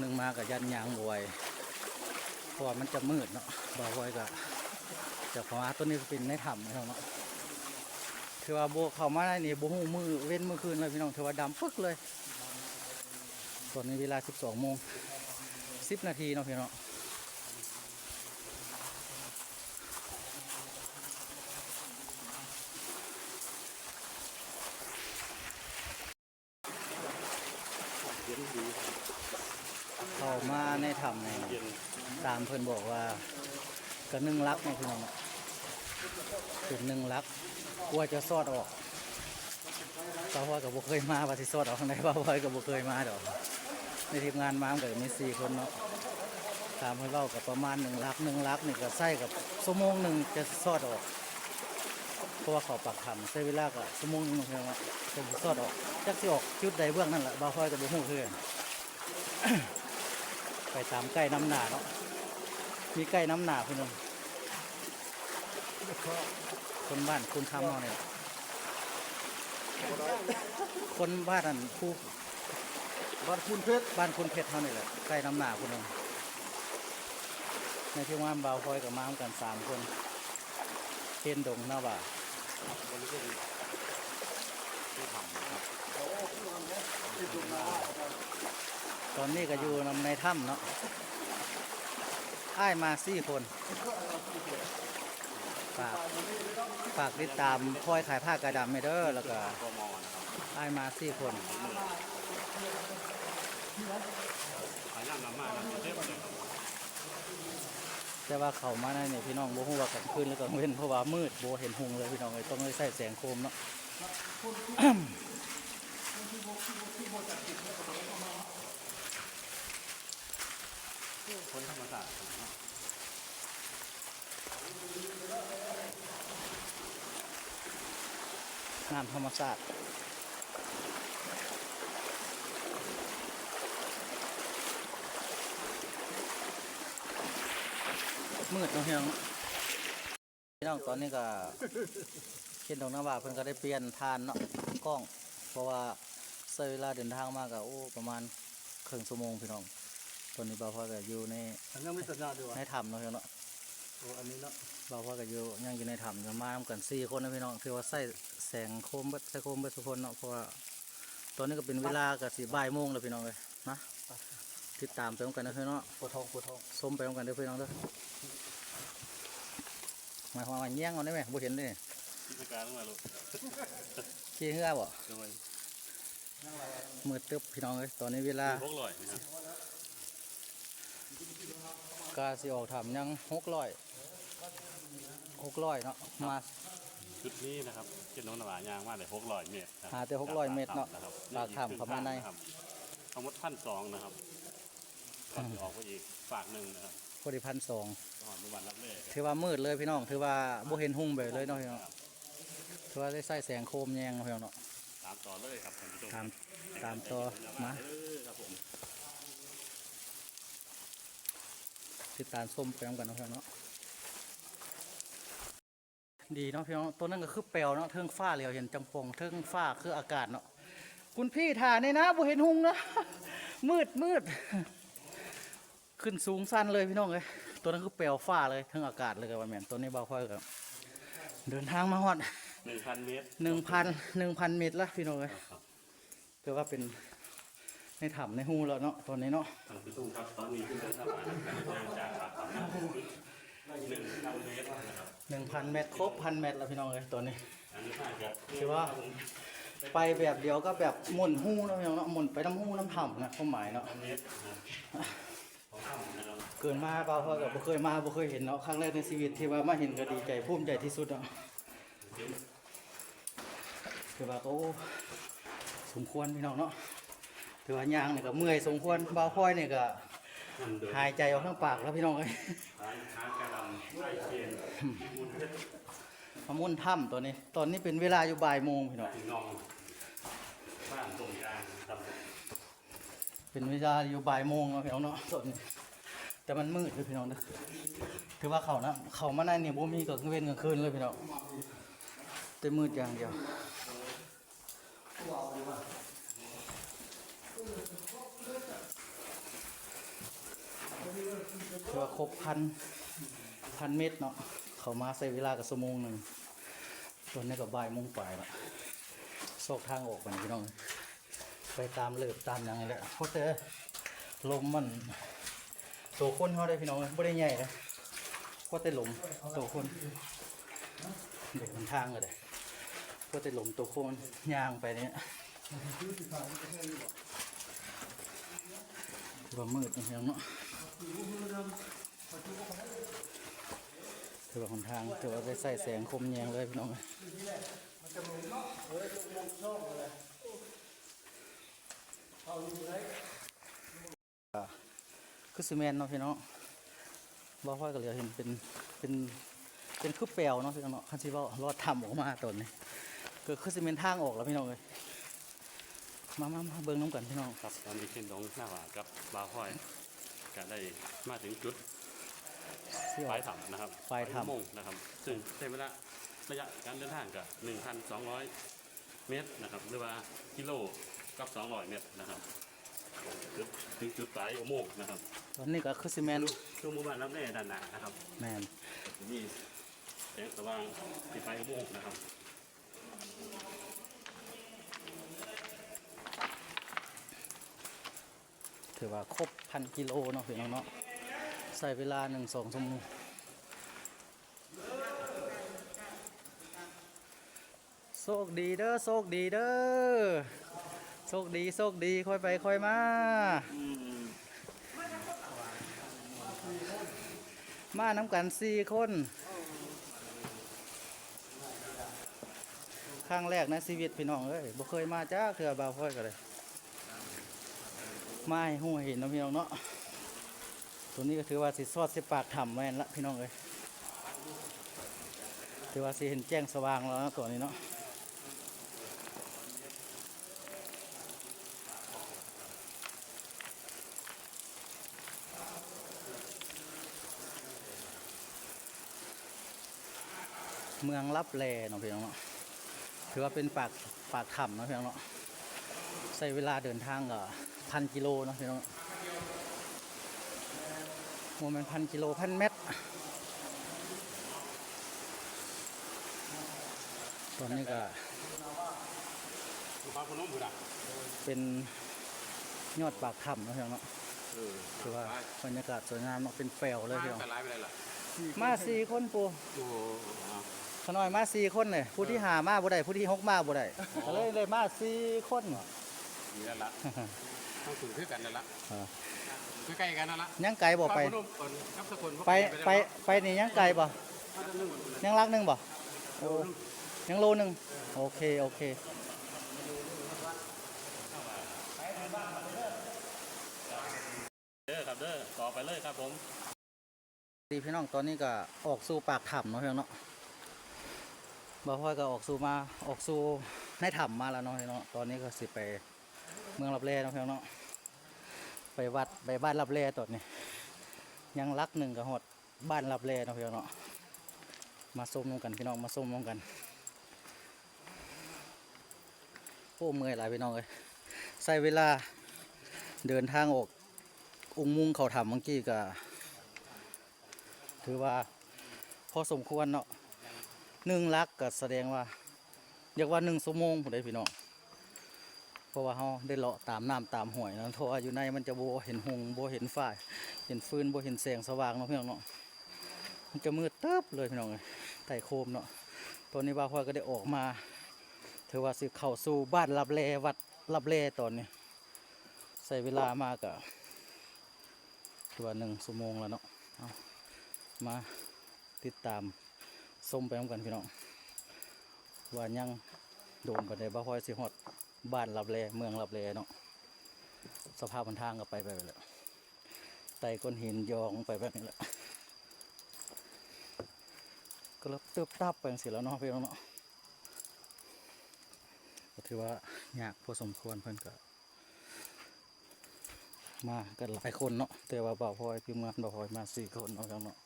นึงมาก็ยันยางบ่ไหวเพราะว่ามันจะมืดเนาะบ่ไหวก็จะเข้ามาตัวนี้เป็นในถ้ำพี่น้องเนาะคือว่าบ่เข้ามาได้นี่บ่ฮู้มื้อเว้นมื้อคืนเลยพี่น้องถือว่าดำปึ๊กเลยตอนนี้เวลา 12 โมง 10 นาทีเนาะพี่น้องเข้ามาในถ้ำนี่ตามเพิ่นบอกว่าก็1 ลักเนาะพี่น้องเป็น1 ลักกลัวจะซอดออกบ่าวพลอยก็บ่เคยมาว่าสิซอดออกทางใดบ่าวพลอยก็บ่เคยมาดอกในทีมงานมาก็มี4 คนเนาะตามเพิ่นเว้าก็ประมาณ1 ลักนี่ก็ใส่กับชั่วโมงหนึงจะซอดออกเพราะว่าเขาปักถ้ำใช้เวลาก็ชั่วโมงหนึงพี่น้องจะสิซอดออกจักสิออกจุดใดเบื้องนั่นแหละบ่าวพลอยก็บ่ฮู้คือกัน ไปตามใกล้น้ำหนาเนาะมีใกล้น้ำหนาพี่น้องคนบ้านคุณคำเฮาเนี่ยคนบ้านนั่นผู้ บ้านคุณเพชร บ้านคุณเพชรเฮานี่แหละใกล้น้ำหนาพี่น้องในที่ว่านบ่าวพลอยกับมากัน3 คนเคนดงหน้าบ่าตอนนี้ก็อยู่ในถ้ำเนาะอ้ายมา4 คนฝากติดตามพลอยขายผ้ากระดำเด้อแล้วก็ กมนะครับ อ้ายมา4 คน ขายน้ำมาน้ำเทพเลยครับ แต่ว่าเขามาในนี่พี่น้องบ่ฮู้ว่ากลางคืนหรือกลางเว้นเพราะว่ามืดบ่เห็นหุงเลยพี่น้องเลยต้องใส่แสงโคมเนาะ คนธรรมศาสตร์ น้ำธรรมชาติมืดเนาะพี่น้องพี่น้องตอนนี้ก็เข็นดงน้ำว่าเพิ่นก็ได้เปลี่ยนทานเนาะกล้อง เพราะว่าใช้เวลาเดินทางมากก็โอ้ประมาณครึ่งชั่วโมงพี่น้องตอนนี้บ่าวพ่อก็อยู่ใน อันนี้ไม่สัญญาดีกว่า ในถ้ำเนาะพี่น้องเนาะ โอ้อันนี้เนาะ บ่าวพ่อก็อยู่ยังอยู่ในถ้ำจะมานำกัน4คนนะพี่น้องถือว่าใส่แสงโคมเบิดใส่โคมเบิดทุกคนเนาะเพราะว่าตอนนี้ก็เป็นเวลาก็สิบ่ายโมงแล้วพี่น้องเอ้ยนะติดตามไปพร้อมกันนะพี่น้อง ปวดท้องปวดท้อง ส้มไปพร้อมกันเด้อพี่น้องเด้อหมายความว่าแย่งเอาได้ไหมบ่เห็นเลย กิจการต้องมาลูก ขี้เหือบ่ จังเลย มืดตึ๊บพี่น้องเอ้ยตอนนี้เวลา พวกลอยนะครับ ก็สิออกถ้ำยัง600เนาะมา จุดนี้นะครับเจ็ดน้องนาวายางมาเลย600 เมตรนะครับ หาแต่600 เมตรเนาะ นะครับ ปากถ้ำเข้ามาใน ครับทั้งหมด1,200นะครับก็จะออกไปอีกฝากหนึ่งนะครับ พอดี1,200 ก่อนเมื่อวันรับเล่ ถือว่ามืดเลยพี่น้องถือว่าบ่เห็นหุ่งไปเลยเนาะพี่น้องถือว่าได้ใส่แสงโคมแยงเนาะพี่น้องเนาะ ตามต่อเลยครับท่านผู้ชม ตามต่อมา ครับผม ติดตามส้มไปพร้อมกันเนาะพี่น้องเนาะดีเนาะพี่น้องตัวนั้นก็คือแปลวเนาะเทิงฟ้าเหลียวเห็นจำปงเทิงฟ้าคืออากาศเนาะคุณพี่ถ่ายนี่นะบ่เห็นหุ่งนะ มืดขึ้นสูงสั้นเลยพี่น้องเอ้ยตัวนั้นคือแปลวฟ้าเลยเทิงอากาศเลยกับว่าแม่นตัวนี้บ่าวค่อยกับเดินทางมาฮอด 1,000 เมตร 1,000 เมตรละพี่น้องเอ้ยถือว่าเป็นในถ้ำในหูแล้วเนาะตอนนี้เนาะ ท่านผู้ชมครับตอนนี้ขึ้นเดินทางมาจากปากถ้ำ1,000 เมตรนะครับ 1,000 เมตรครบ1,000 เมตรแล้วพี่น้องเอ้ยตอนนี้ อันนี้น่าจะ ถือว่าไปแบบเดียวก็แบบหมุนหูเนาะพี่น้องเนาะหมุนไปน้ำหูน้ำถ้ำนะความหมายเนาะ เมตรนะครับของถ้ำนะครับ เกินมาเปล่าเพราะกับบ่เคยมาบ่เคยเห็นเนาะครั้งแรกในชีวิตที่ว่ามาเห็นก็ดีใจภูมิใจที่สุดเนาะคือว่าเขาสมควรพี่น้องเนาะถือว่าย่างนี่ก็เมื่อยสมควรบ่าวค่อยนี่ก็ ท่านเดิน หายใจออกทั้งปากแล้วพี่น้องเอ้ย ทางกระลำไล่เชียนมูลเพชร มามุ่นถ้ำตัวนี้ ตอนนี้เป็นเวลาอยู่บ่ายโมงพี่น้อง ถึงนองบ้านตรงกลางครับ เป็นเวลาอยู่บ่ายโมงเนาะพี่น้องเนาะตอนนี้แต่มันมืดเลยพี่น้องเด้อถือว่าเขานะเขามาในเนี่ยบ่มีกลางเว้นกลางคืนเลยพี่น้องแต่มืดอย่างเดียวถือว่าครบพันเมตรเนาะเขามาใช้เวลากับชั่วโมงหนึ่งตอนนี้ก็บ่ายโมงปลายแล้วโซกทางออกไปพี่น้องไปตามเลิบตามอย่างนี้แหละเพราะแต่ลมมันตัวคนเขาได้พี่น้องไม่ได้ใหญ่เลยเพราะแต่ลมตัวคนเด็กมันทางเลยเพราะแต่ลมตัวคนย่างไปเนี่ยว่ามืดนะพี่น้องเนาะถือว่าหนทางถือว่าได้ใส่แสงคมแยงเลยพี่น้องคือซีเมนต์เนาะพี่น้องบ่ค่อยก็เหลือเห็นเป็นคือแปลวเนาะพี่น้องเนาะคันที่ว่ารอดทำออกมาตอนนี้ก็คือซีเมนต์ทางออกแล้วพี่น้องเลยมาเบิ่งน้ำกันพี่น้อง ครับตอนนี้ขึ้นลงหน้าหวากับบาวห้อยก็ได้มาถึงจุด ที่อ ป อ ลาก ยถ้ำนะครับ ปลายถ้ำ อุโมงค์นะครับ ซึ่งใช้เวลาระยะการเดินทางกับ 1,200 เมตรนะครับ หรือว่ากิโลกับ 200 เมตรนะครับถึงจุดปลายอุโมงค์นะครับ ตอนนี้ก็คือซีเมนต์ ช่วงหมู่บ้านรับแร่ด้านหน้านะครับ แมน จะมีแสงสว่างที่ปลายอุโมงค์นะครับ ถือว่าครบ1,000 กิโลเนาะพี่น้องเนาะใส่เวลา1-2 ชั่วโมงโชคดีเด้อโชคดีเด้อโชคดีค่อยไปค่อยมามาน้ำกัน4 คนครั้งแรกในชีวิตพี่น้องเอ้ยบ่เคยมาจ้าคือบ่าวค่อยกันเลยมาให้หูเห็นเนาะพี่น้องเนาะตัวนี้ก็ถือว่าสิซอดสิปากถ้ำแม่นละพี่น้องเอ้ยถือว่าสิเห็นแจ้งสว่างแล้วนะตัวนี้เนาะเมืองลับแลเนาะพี่น้องเนาะถือว่าเป็นปากถ้ำเนาะพี่น้องเนาะ ช้เวลาเดินทางก็1,000 กิโลเนาะพี่น้องโมเมนต์1,000 กิโล1,000 เมตรตอนนี้ก็ ปลาพนมบุตร เป็นยอดปากถ้ำเนาะพี่น้องเนาะคือว่าบรรยากาศสวยงามเนาะเป็นแปลวเลยพี่น้อง แต่ร้ายไปเลยล่ะ มา4 คนปู โอ้โห ขน้อยมา4 คนเลยผู้ที่หามาบ่ได้ผู้ที่6มาบ่ได้ก็เลยมา4 คน นี่แล้วล่ะต้องถึงคือกันนั่นละ อ่า คือใกล้กันนั่นละ ยังไกลบ่ไป พนมก่อนครับสกล ไปนี่ยังไกลบ่ยังลักหนึงบ่โอ้ยังโลหนึงโอเคโอเค เด้อครับเด้อต่อไปเลยครับผม ดีพี่น้องตอนนี้ก็ออกสู่ปากถ้ำเนาะพี่น้องเนาะบ่พ่อยก็ออกสู่ในถ้ำมาแล้วเนาะพี่น้องตอนนี้ก็สิไปเมืองลับแลเนาะพี่น้องเนาะไปวัดไปบ้านลับแลตอนนี้ยังลักหนึ่งก็ฮอดบ้านลับแลเนาะพี่น้องเนาะมาส้มน้ำกันพี่น้องมาส้มน้ำกันโอ้เมื่อยหลายพี่น้องเลยใช้เวลาเดินทางออกองค์มุงเขาถ้ำเมื่อกี้ก็ถือว่าพอสมควรเนาะ1 ลักก็แสดงว่าเรียกว่า1 ชั่วโมงผมได้พี่น้องเพราะว่าเราได้เลาะตามน้ำตามห้วยนะเพราะว่าอยู่ในมันจะโบเห็นหงโบเห็นฝ้ายเห็นฟืนโบเห็นแสงสว่างเนาะพี่น้องเนาะมันจะมืดตึ๊บเลยพี่น้องเลยไต่โคมเนาะตอนนี้บ่าวพ่อก็ได้ออกมาถือว่าสิเข้าสู่บ้านลับแลวัดลับแลตอนนี้ใช้เวลามากก็ถือว่า1 ชั่วโมงแล้วเนาะมาติดตามส้มไปพร้อมกันพี่น้องว่ายังโดนไปได้บ่ค่อยสิฮอดบ้านลับแลเมืองลับแลเนาะสภาพบนทางก็ไปแล้วไต่ก้อนหินยองไปแบบนี้แหละก็เริ่มเติบตับไปจังซี่แล้วเนาะพี่น้องเนาะก็ถือว่ายากพอสมควรเพิ่นก็มากันหลายคนเนาะแต่ว่าบ่าวพลอยพิมพ์งานบ่าวพลอยมา4 คนเนาะพี่น้องเนาะ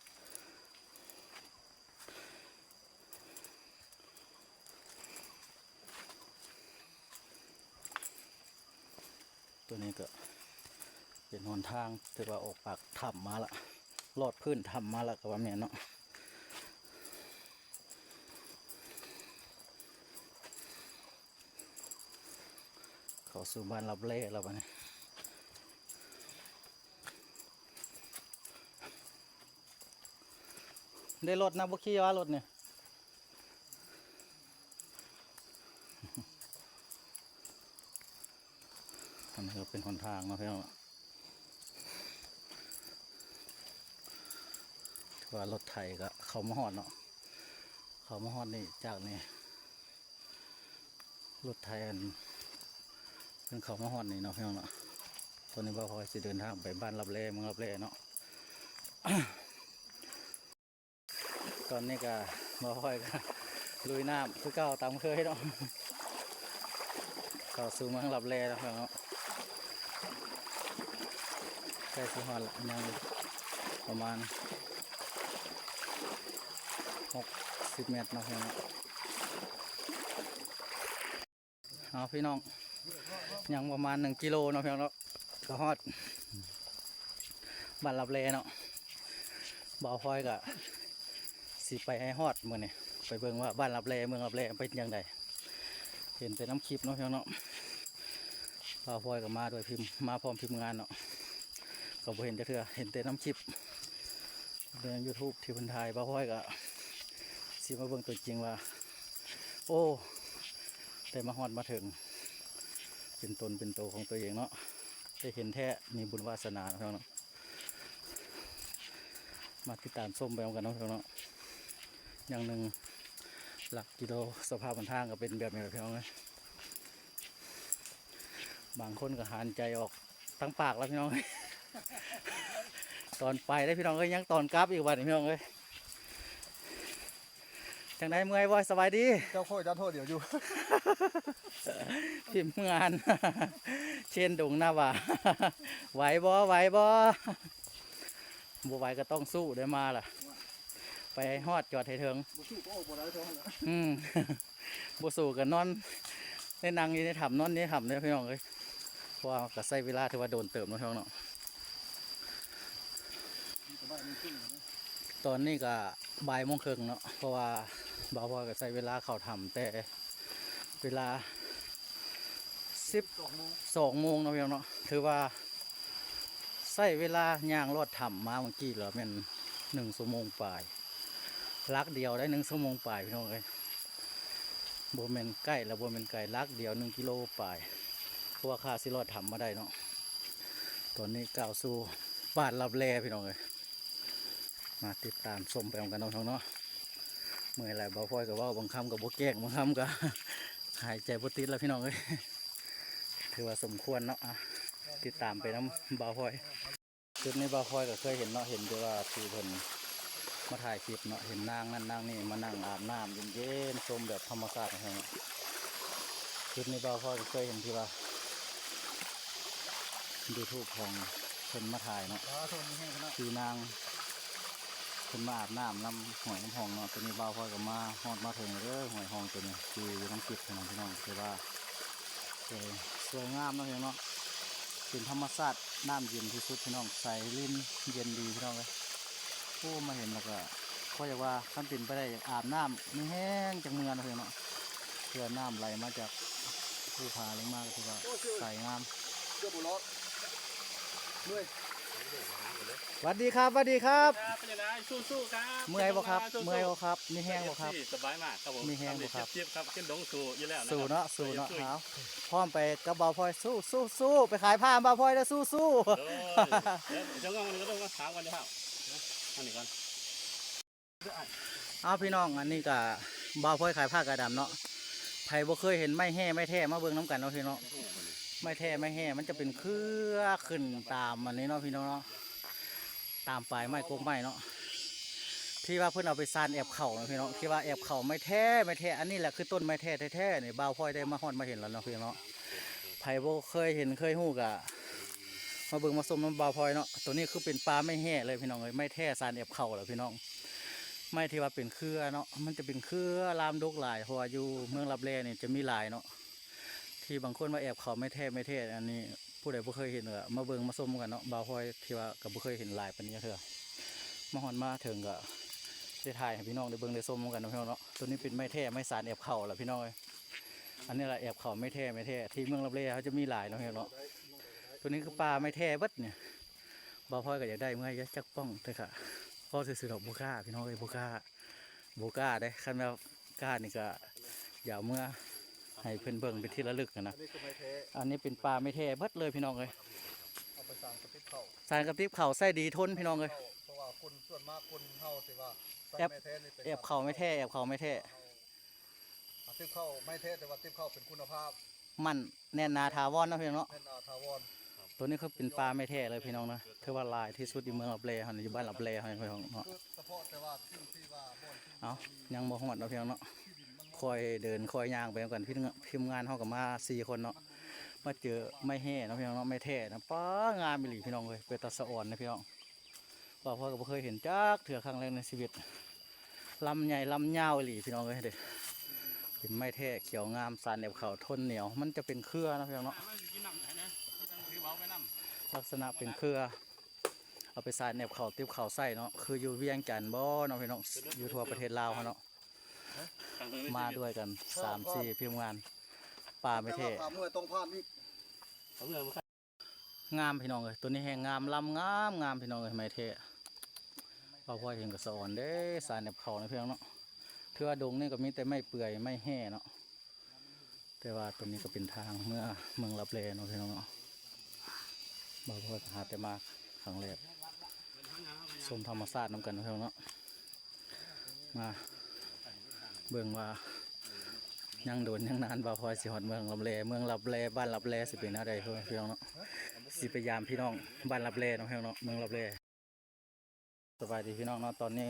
ตัวนี้ก็เป็นหนทางถือว่าออกปากถ้ำมาละลอดพื้นถ้ำมาละกับว่าแม่นเนาะเข้าสู่บ้านลับแลแล้วบัดนี้ได้รถนะบุขี้ว่ารถเนี่ยอันนี้ก็เป็นหนทางเนาะพี่น้องถือว่ารถไถก็เขามาฮอดเนาะเขามาฮอดนี่จากนี่รถไถอันเป็นเขามาฮอดนี่เนาะพี่น้องเนาะตอนนี้บ่าวพลอยสิเดินทางไปบ้านลับแลเมืองลับแลเนาะ ตอนนี้ก็บ่าวพลอยก็ลุยน้ำคือเก่าตามเคยเนาะเข้าสู่เมืองลับแลแล้วพี่น้องเนาะใกล้สิฮอดละยังประมาณ60 เมตรเนาะพี่น้องเอาพี่น้องยังประมาณ1 กิโลเนาะพี่น้องเนาะก็ฮอดบ้านลับแลเนาะบ่าวพลอยก็สิไปให้ฮอดมื้อนี้ไปเบิ่งว่าบ้านลับแลเมืองลับแลเป็นจังไดเห็นแต่น้ำคลิปเนาะพี่น้องเนาะบ่าวพลอยก็มาด้วยพิมพ์มาพร้อมพิมพ์งานเนาะก็บ่เห็นจักเทื่อเห็นแต่น้ำคลิปใน YouTube ที่เพิ่นถ่ายบ่าวพลอยก็สิมาเบิ่งตัวจริงว่าโอ้ได้มาฮอดมาถึงเป็นตนเป็นโตของตัวเองเนาะได้เห็นแท้มีบุญวาสนาเนาะพี่น้องเนาะมาติดตามส้มไปกันเนาะพี่น้องเนาะอย่างหนึ่งหลักกิโลสภาพบนทางก็เป็นแบบนี้พี่น้องเลยบางคนก็หายใจออกตั้งปากแล้วพี่น้อง ตอนไปได้พี่น้องก็ยังตอนกลับอีกวันพี่น้องเลยจังได้เมื่อยบ่สบายดี เจ้าโค้ยเจ้าโทษเดี๋ยวอยู่ พิมพ์งาน เช่นดงหน้าว่า ไหวบ่ไหวบ่บ่ไหวก็ต้องสู้ได้มาล่ะไปให้ฮอดจอดให้ถึง บุสู้ก็ออกบ่ได้เท่านั้นแหละ บ่สู้กันนอนได้นั่งอยู่ในถ้ำนอนในถ้ำเลยพี่น้องเลย ราะว่าก็ใช้เวลาถือว่าโดนเติมเนาะพี่น้องเนาะตอนนี้ก็บ่ายโมงครึ่งเนาะเพราะว่าบ่าวพอก็ใช้เวลาเข้าทำแต่เวลา12 โมงเนาะพี่น้องเนาะถือว่าใช้เวลาย่างรถทำมาเมื่อกี้เหลือเป็น1 ชั่วโมงปลายลักเดียวได้1 ชั่วโมงปลายพี่น้องเอ้ยโบเมนใกล้แล้วโบเมนไกลลักเดียว1 กิโลปลายเพราะว่าค่าสิรถทำมาได้เนาะตอนนี้ก้าวสู่บ้านรับแลพี่น้องเอ้ยมาติดตามชมไปกันเนาะพี่น้องเนาะเมื่อไรบ่าวพอยกับว่าบางคำกับบ่แก้งบางคำก็หายใจบ่ติดแล้วพี่น้องเอ้ยถือว่าสมควรเนาะติดตามไปน้ำบ่าวพอยจุดนี้บ่าวพอยก็เคยเห็นเนาะเห็นแต่ว่าที่เพิ่นมาถ่ายคลิปเนาะเห็นนางนั่นนางนี่มานั่งอาบน้ำเย็นๆชมแบบธรรมชาตินะครับจุดนี้บ่าวพอยก็เคยเห็นที่ว่าดูทูบของเพิ่นมาถ่ายเนาะคือนางเพิ่นมาอาบน้ำน้ำหอยน้ำหองเนาะตัวนี้บ่าวพอยก็มาฮอดมาถึงเด้อหอยหองตัวนี้คืออยู่น้ำจิตของพี่น้องคือว่าสวยงามเนาะพี่น้องเป็นธรรมชาติน้ำเย็นที่สุดพี่น้องใสลิ้นเย็นดีพี่น้องเลยผู้มาเห็นแล้วก็เขาอยากว่าขั้นตินไปได้อยากอาบน้ำไม่แห้งจากเมืองนะพี่น้องเพื่อน้ำไหลมาจากภูผาลงมาก็ถือว่าใสงามสวัสดีครับสวัสดีครับ เป็นยังไงสู้ๆครับ เมื่อยบ่ครับเมื่อยบ่ครับมีแห้งบ่ครับ สบายมากครับผม มีแห้งบ่ครับ เทียบครับขึ้นดงสู้อยู่แล้ว สู้เนาะสู้เนาะเอาพร้อมไปกระเบาพลอยสู้ไปขายผ้าเบาพลอยแล้วสู้ เดี๋ยวมันก็ต้องมาถามกันนะครับอันนี้ก่อน เอาพี่น้องอันนี้ก็เบาพลอยขายผ้ากระดำเนาะใครบ่เคยเห็นไม้แห่ไม้แท้มาเบิ่งน้ำกันเนาะพี่น้องไม้แท้ไม้แห่มันจะเป็นเครือขึ้นตามอันนี้เนาะพี่น้องเนาะตามปลายไม้โกงไม้เนาะที่ว่าเพื่อนเอาไปซานแอบเข่านะพี่น้องที่ว่าแอบเข่าไม้แท้อันนี้แหละคือต้นไม้แท้แท้ๆนี่เบาพลอยได้มาฮอดมาเห็นแล้วเนาะพี่น้องเนาะไผบ่เคยเห็นเคยฮู้กะมาเบิ่งมาชมน้ำเบาพลอยเนาะตัวนี้คือเป็นปลาไม้แห่เลยพี่น้องเลยไม้แท้ซานแอบเข่าแหละพี่น้องไม้ที่ว่าเป็นเครือเนาะมันจะเป็นเครือลามดกหลายเพราะว่าอยู่เมืองลับแลนี่จะมีหลายเนาะที่บางคนมาแอบเขาไม่แท้อันนี้ผู้ใดบ่เคยเห็นก็มาเบิ่งมาชมกันเนาะบ่าวพลอยที่ว่าก็บ่เคยเห็นหลายปานนี้เถอะมาฮอดมาถึงก็ได้ถ่ายให้พี่น้องได้เบิ่งได้ชมกันเนาะพี่น้องเนาะตัวนี้เป็นไม้แท้ไม้สารแอบเข่าล่ะพี่น้องเอ้ยอันนี้ล่ะแอบเข่าไม่แท้ที่เมืองลับแลเขาจะมีหลายเนาะพี่น้องเนาะตัวนี้คือปลาไม้แท้เบิดเนี่ยบ่าวพลอยก็อยากได้เมื่อจักป้องเถอะค่ะพอซื้อๆดอกบ่กล้าพี่น้องเอ้ยบ่กล้าเด้คันว่ากล้านี่ก็อย่าเมื่อให้เพิ่นเบิ่งเป็นที่ระลึกนะ อันนี้เป็นปลาไม่แท้เบิดเลยพี่น้องเลย เอาไปสร้างกระติบเข้า สารกระติบเข่าไส้ดีทนพี่น้องเลย เพราะว่าคนส่วนมากคนเฮาสิว่า แอบเข่าไม่แท้แอบเข่าไม่แท้ ติบเข้าไม่เทศแต่ว่าติบเข้าเป็นคุณภาพ มันแน่นหนาถาวรเนาะพี่น้องเนาะ แน่นถาวร ตัวนี้คือเป็นปลาไม่แท้เลยพี่น้องนะคือว่าลายที่สุดในเมืองลับแลเฮานี่อยู่บ้านลับแลเฮานี่พี่น้องเนาะ คือเฉพาะแต่ว่าสิ่งที่ว่าบ่อนที่ เอายังบ่ฮอดเนาะพี่น้องเนาะคอยเดินคอยย่างไปกันทีมงานเฮาก็มา4 คนเนาะมาเจอไม่แห่เนาะพี่น้องเนาะไม่แท้นะป้างามอีหลีพี่น้องเลยเป็นตาสะอ่อนนะพี่น้องว่าพ่อก็บ่เคยเห็นจักเถื่อครั้งแรกในชีวิตลำใหญ่ลำยาวอีหลีพี่น้องเลยเด้เป็นไม้แท้เขียวงามสานแอบเขาทนเหนียวมันจะเป็นเครือนะพี่น้องเนาะลักษณะเป็นเครือเอาไปสานแอบเขาติบเขาไส้เนาะคืออยู่เวียงจันทน์บ่เนาะพี่น้องอยู่ทั่วประเทศลาวเนาะมาด้วยกัน3-4ทีมงานปลาไม่แท้ แต่ว่าเมื่อต้องผ่านนี่ งามพี่น้องเลยตัวนี้แห้งงามลำงามพี่น้องเลยไม่แท้พอพ่อเห็นก็สอนเด้สานแอบเขานะพี่น้องเนาะเทือดงนี่ก็มีแต่ไม่เปื่อยไม่แห้เนาะแต่ว่าตัวนี้ก็เป็นทางเมื่อเมืองลับแลเนาะพี่น้องเนาะบ่าวพ่อหาแต่มาครั้งแรกชมธรรมชาติน้ำกันเนาะพี่น้องเนาะมาเบิ่งว่ายังโดนยังนานบ่าวพ่อสิฮอดเมืองลับแลบ้านลับแลสิเป็นอะไรเพื่อนพี่น้องเนาะสิพยายามพี่น้องบ้านลับแลเนาะพี่น้องเนาะเมืองลับแลสบายดีพี่น้องเนาะตอนนี้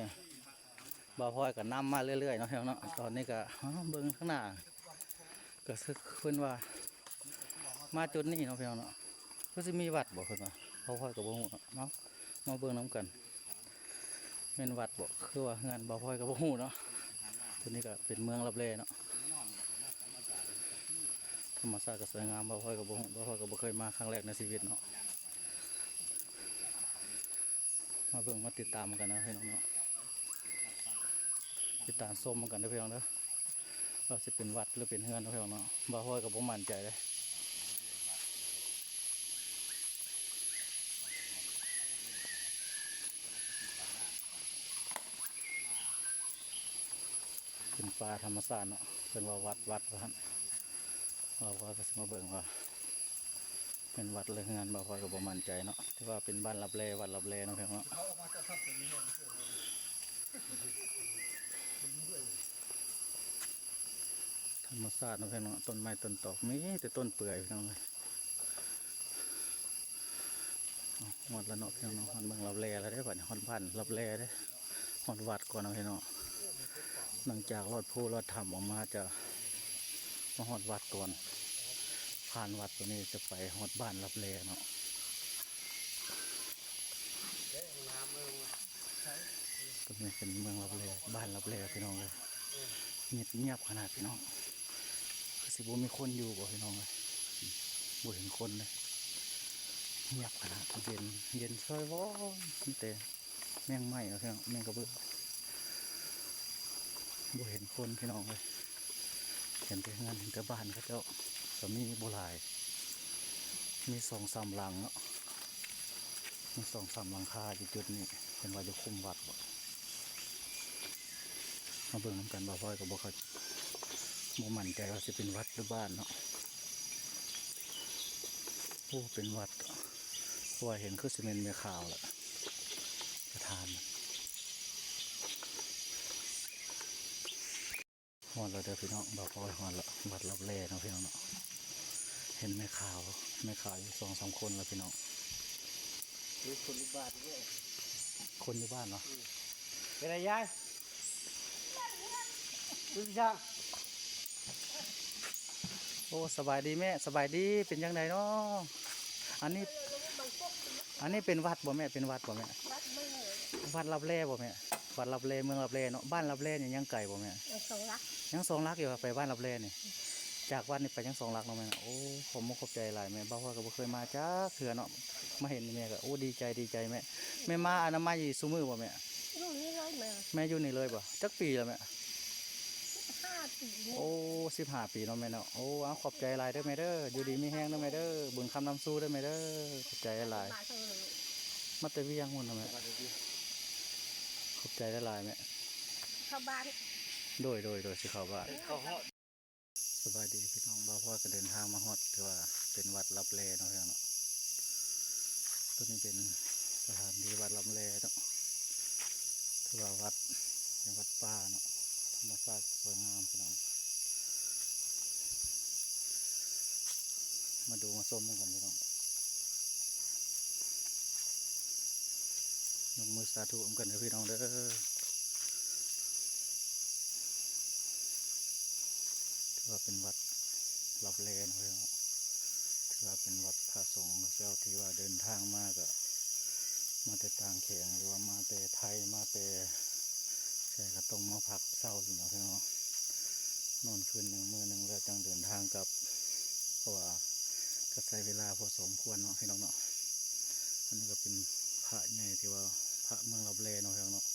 บ่าวพ่อก็นำมาเรื่อยๆเนาะพี่น้องเนาะตอนนี้ก็เบิ่งข้างหน้าก็ขึ้นว่ามาจุดนี้เนาะพี่น้องเนาะก็สิมีวัดบ่เพิ่นว่าบ่าวพ่อก็บ่ฮู้เนาะมาเบิ่งนํกันแม่นวัดบ่คือว่าเฮือนบ่าวพ่อก็บ่ฮู้เนาะตัวนี้ก็เป็นเมืองลับแลเนาะถ รรมชาติก็สวยงามบ่าวพลอยกับบ่เคยมาครั้งแรกในชีวิตเนาะมาเบิ่งมาติดตามกันนะพี่น้องเนาะติดตามชมกันนะพี่น้องเด้อว่าสิเป็นวัดหรือเป็นเฮือนนะพี่น้องเนาะบ่าวพลอยก็บ่มั่นใจเลยเป็นป่าธรรมชาติเนาะเป็นว่าวัดว่าซั่นบ่าวพลอยก็สิมาเบิ่งว่าเป็นวัดหรือเฮือนบ่าวพลอยก็บ่มั่นใจเนาะที่ว่าเป็นบ้านรับแลวัดรับแลเนาะพี่น้องเนาะธรรมชาติเนาะพี่น้องเนาะต้นไม้ต้นตอกมีแต่ต้นเปื่อยพี่น้องเลยหมดแล้วเนาะพี่น้องเนาะฮอดเมืองรับแลแล้วได้อบัดนี้ฮอดบ้านรับแลได้อฮอดวัดก่อนเนาะพี่น้องหลังจากรอดผู้รอดถ้ำออกมาจะมาฮอดวัดก่อนผ่านวัดตัวนี้จะไปฮอดบ้านรับแลเนาะตรงนี้เป็นเมืองรับแลบ้านรับแลพี่น้องเลยเงียบขนาดพี่น้องสิบ่มีคนอยู่บ่พี่น้องเลยบ่เห็นคนเลยเงียบขนาดเย็นซอยว้อนมีแต่แมงไหม้พี่น้องแมงกระเบื้องบ่เห็นคนพี่น้องเลยเห็นแต่เงินเห็นแต่บ้านเขาเจ้าก็มีโบราณมี2-3 หลังเนาะมี2-3 หลังคาอยู่จุดนี้เป็นว่าจะคุมวัดบ่มาเบิ่งน้ำกันบ่าวพลอยกับบ่เขาบ่มั่นใจว่าจะเป็นวัดหรือบ้านเนาะโอ้เป็นวัดเพราะว่าเห็นคือซีเมนต์เมข่าวแหละประธานฮอดแล้วเด้อพี่น้องบ่าวพลอยฮอดแล้ววัดรับแลเนาะพี่น้องเนาะเห็นแม่ข่าวอยู่2-3 คนแล้วพี่น้อง มีคนอยู่บ้านด้วย คนอยู่บ้านเนาะ เป็นไรยายดูสิช่าง โอ้สบายดีแม่สบายดีเป็นยังไงเนาะอันนี้เป็นวัดบ่แม่เป็นวัดบ่แม่วัดรับแลบ่แม่วัดรับแลเมืองรับแลเนาะบ้านรับแลนี่ยังไกลบ่แม่ 2 ลัก ยัง2 ลักอยู่ไปบ้านรับแลนี่จากวัดนี่ไปยัง2 ลักเนาะแม่โอ้ผมบ่ขอบใจหลายแม่บ่าวว่าก็บ่เคยมาจักเทื่อเนาะมาเห็นแม่ก็โอ้ดีใจแม่มาอนามัยซุมื้อบ่แม่ ลูกนี้ร้อยมา แม่อยู่นี่เลยบ่จักปีแล้วแม่ 5 ปีเนี่ย โอ้15 ปีเนาะแม่เนาะโอ้เอาขอบใจหลายเด้อแม่เด้ออยู่ดีมีแฮงเด้อแม่เด้อบุญคำนำสู้เด้อแม่เด้อขอบใจหลาย มาเท่าไหร่ มาแต่เวียงหุ่นนะแม่ขอบใจหลายแม่ เข้าบ้าน โดยสิเข้าบ้าน เขาฮอด สบายดีพี่น้องบ่าวพ่อก็เดินทางมาฮอดถือว่าเป็นวัดรับแลเนาะพี่น้องเนาะตัวนี้เป็นสถานที่วัดรับแลเนาะถือว่าวัดเป็นวัดป่าเนาะธรรมชาติสวยงามพี่น้องมาดูมาชมกันพี่น้องยกมือสาธุกันนะพี่น้องเด้อถือว่าเป็นวัดรับแลเนาะพี่น้องถือว่าเป็นวัดพระสงฆ์เจ้าที่ว่าเดินทางมากอะมาแต่ต่างแขงหรือว่ามาแต่ไทยมาแต่ใช่ก็ต้องมาพักเศร้าอยู่เนาะพี่น้องนอนคืนหนึ่งมื้อหนึ่งแล้วจังเดินทางกลับเพราะว่าก็ใช้เวลาพอสมควรเนาะพี่น้องเนาะอันนี้ก็เป็นพระใหญ่ที่ว่าพระเมืองรับแลเนาะพี่น้องเนาะ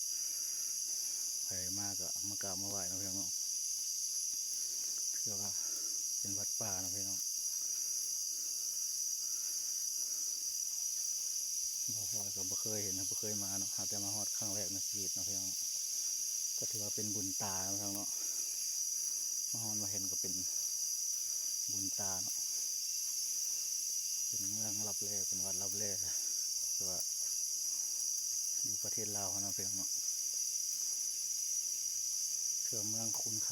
ไปมากอะมากราบมาไหว้เนาะพี่น้องเนาะเชื่อว่าเป็นวัดป่าเนาะพี่น้องบ่พลอยก็บ่เคยเห็นนะบ่เคยมาเนาะหาแต่มาฮอดครั้งแรกในชีวิตเนาะพี่น้องก็ถือว่าเป็นบุญตาเนาะพี่น้องเนาะมาฮอดมาเห็นก็เป็นบุญตาเนาะเป็นเมืองรับแลเป็นวัดรับแลคือว่าอยู่ประเทศลาวเนาะพี่น้องเนาะคือเมืองคุณค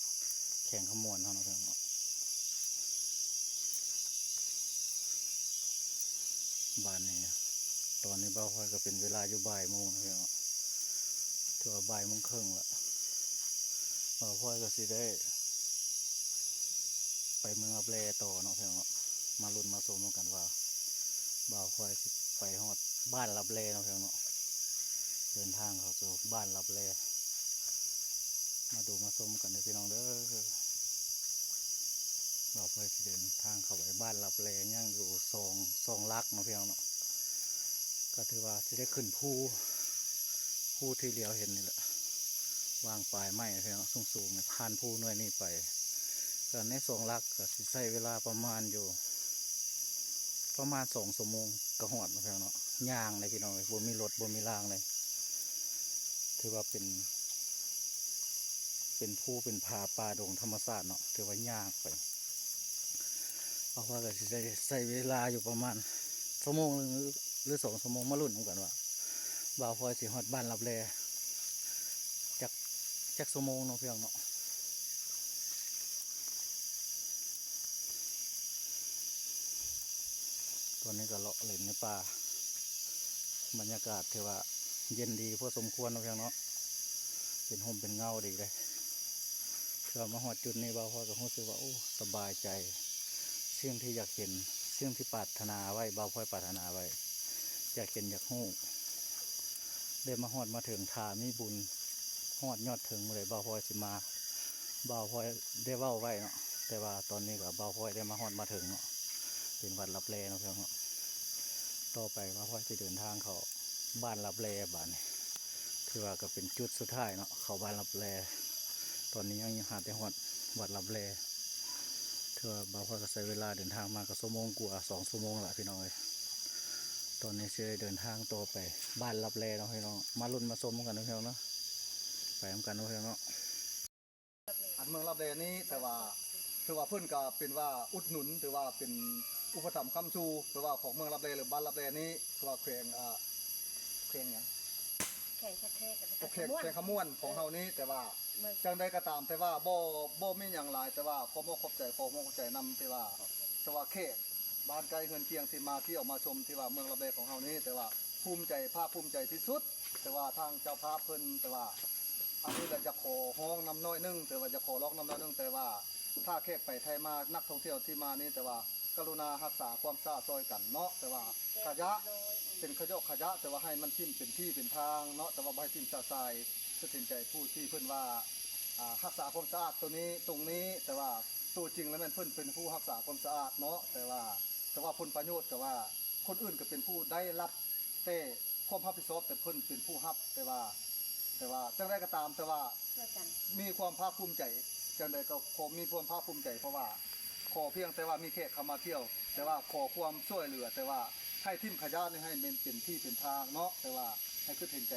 ำแข่งขมวนเนาะพี่น้องเนาะบ้านนี้ตอนนี้บ่าวพลอยก็เป็นเวลาอยู่บ่ายโมงนะพี่น้องถือว่าบ่ายโมงครึ่งละบ่าวพลอยก็สิได้ไปเมืองรับแลต่อเนาะพี่น้องเนาะมาลุ้นมาชมกันว่าบ่าวพลอยสิไปฮอดบ้านรับแลเนาะพี่น้องเนาะเดินทางเข้าสู่บ้านรับแลมาดูมาชมกันเลยพี่น้องเด้อ เราเพื่อที่เดินทางเข้าไปบ้านรับแรงย่างอยู่ซองลักเนาะพี่น้องเนาะก็ถือว่าจะได้ขึ้นผู้ที่เหลียวเห็นนี่แหละวางปลายไม้พี่น้องสูงๆเนี่ยผ่านผู้หน่วยนี้ไปก็ในซองลักก็สิใช้เวลาประมาณ2 ชั่วโมงกระหอดเนาะพี่น้องเนาะย่างเลยพี่น้องบ่มีรถบ่มีรางเลยถือว่าเป็นผู้เป็นผาป่าดงธรรมชาติเนาะถือว่ายากไปเพราะว่าก็สิใช้เวลาอยู่ประมาณชั่วโมงหรือ2 ชั่วโมงมาลุ้นกันว่าบ่าวพอสิฮอดบ้านรับแลจักชั่วโมงเนาะพี่น้องเนาะตอนนี้ก็เลาะเล่นในป่าบรรยากาศถือว่าเย็นดีพอสมควรเนาะพี่น้องเนาะเป็นห่มเป็นเงาดีเลยเรามาหอดจุดนี้บ่าวพอก็รู้สึกว่าโอ้สบายใจสิ่งที่อยากเห็นสิ่งที่ปรารถนาไว้บ่าวพอปรารถนาไว้อยากเห็นอยากฮู้ได้มาหอดมาถึงทามีบุญหอดยอดถึงเลยบ่าวพอสิมาบ่าวพอได้เว้าไว้เนาะแต่ว่าตอนนี้ก็บ่าวพอได้มาหอดมาถึงเนาะเป็นวัดรับแลเนาะพี่น้องเนาะต่อไปบ่าวพอจะเดินทางเขาบ้านรับแลบ้านนี้ถือว่าก็เป็นจุดสุดท้ายเนาะเขาบ้านรับแลตอนนี้ยังหาแต่หอดวัดรับแลถือว่าบ่าวพอก็ใช้เวลาเดินทางมาก็2 โมงกว่า2 ชั่วโมงละพี่น้องเลยตอนนี้จะเดินทางต่อไปบ้านรับแลเนาะพี่น้องมาลุ้นมาชมกันเนาะพี่น้องเนาะไปทำกันเนาะพี่น้องเนาะ อันเมืองรับแลนี้แต่ว่าถือว่าเพิ่นก็เป็นว่าอุดหนุนถือว่าเป็นอุปถัมภ์คำชูถือว่าของเมืองรับแลหรือบ้านรับแลนี้ถือว่าแขวงเนี่ย แข่งแค่กัน แขวงขมวนของเฮานี้แต่ว่าจังใดก็ตามแต่ว่าบ่มีหยังหลายแต่ว่าขอมขอบใจนำแต่ว่าเขตบ้านไกลเฮือนเคียงที่มาที่ออกมาชมที่ว่าเมืองรับแลของเฮานี้แต่ว่าภูมิใจภาคภูมิใจที่สุดแต่ว่าทางเจ้าภาพเพิ่นแต่ว่าอันนี้เราจะขอห้องนำน้อยนึงแต่ว่าจะขอร้องนำน้อยนึงแต่ว่าถ้าแขกไปไทยมานักท่องเที่ยวที่มานี่แต่ว่ากรุณารักษาความสะอาดซอยกันเนาะแต่ว่าขยะเป็นขยะแต่ว่าให้มันทิ้มเป็นที่เป็นทางเนาะแต่ว่าไม่ให้ทิ้มสะทรายเพื่อถึงใจผู้ที่เพิ่นว่ารักษาความสะอาดตรงนี้แต่ว่าตัวจริงแล้วมันเพิ่นเป็นผู้รักษาความสะอาดเนาะแต่ว่าผลประโยชน์แต่ว่าคนอื่นก็เป็นผู้ได้รับแต่ความรับผิดชอบแต่เพิ่นเป็นผู้รับแต่ว่าจังไดก็ตามแต่ว่ามีความภาคภูมิใจจังไดก็ขอมีความภาคภูมิใจเพราะว่าขอเพียงแต่ว่ามีแขกเข้ามาเที่ยวแต่ว่าขอความช่วยเหลือแต่ว่าให้ทิ้มขยะนี่ให้เป็นที่เป็นทางเนาะแต่ว่าให้คือเห็นใจ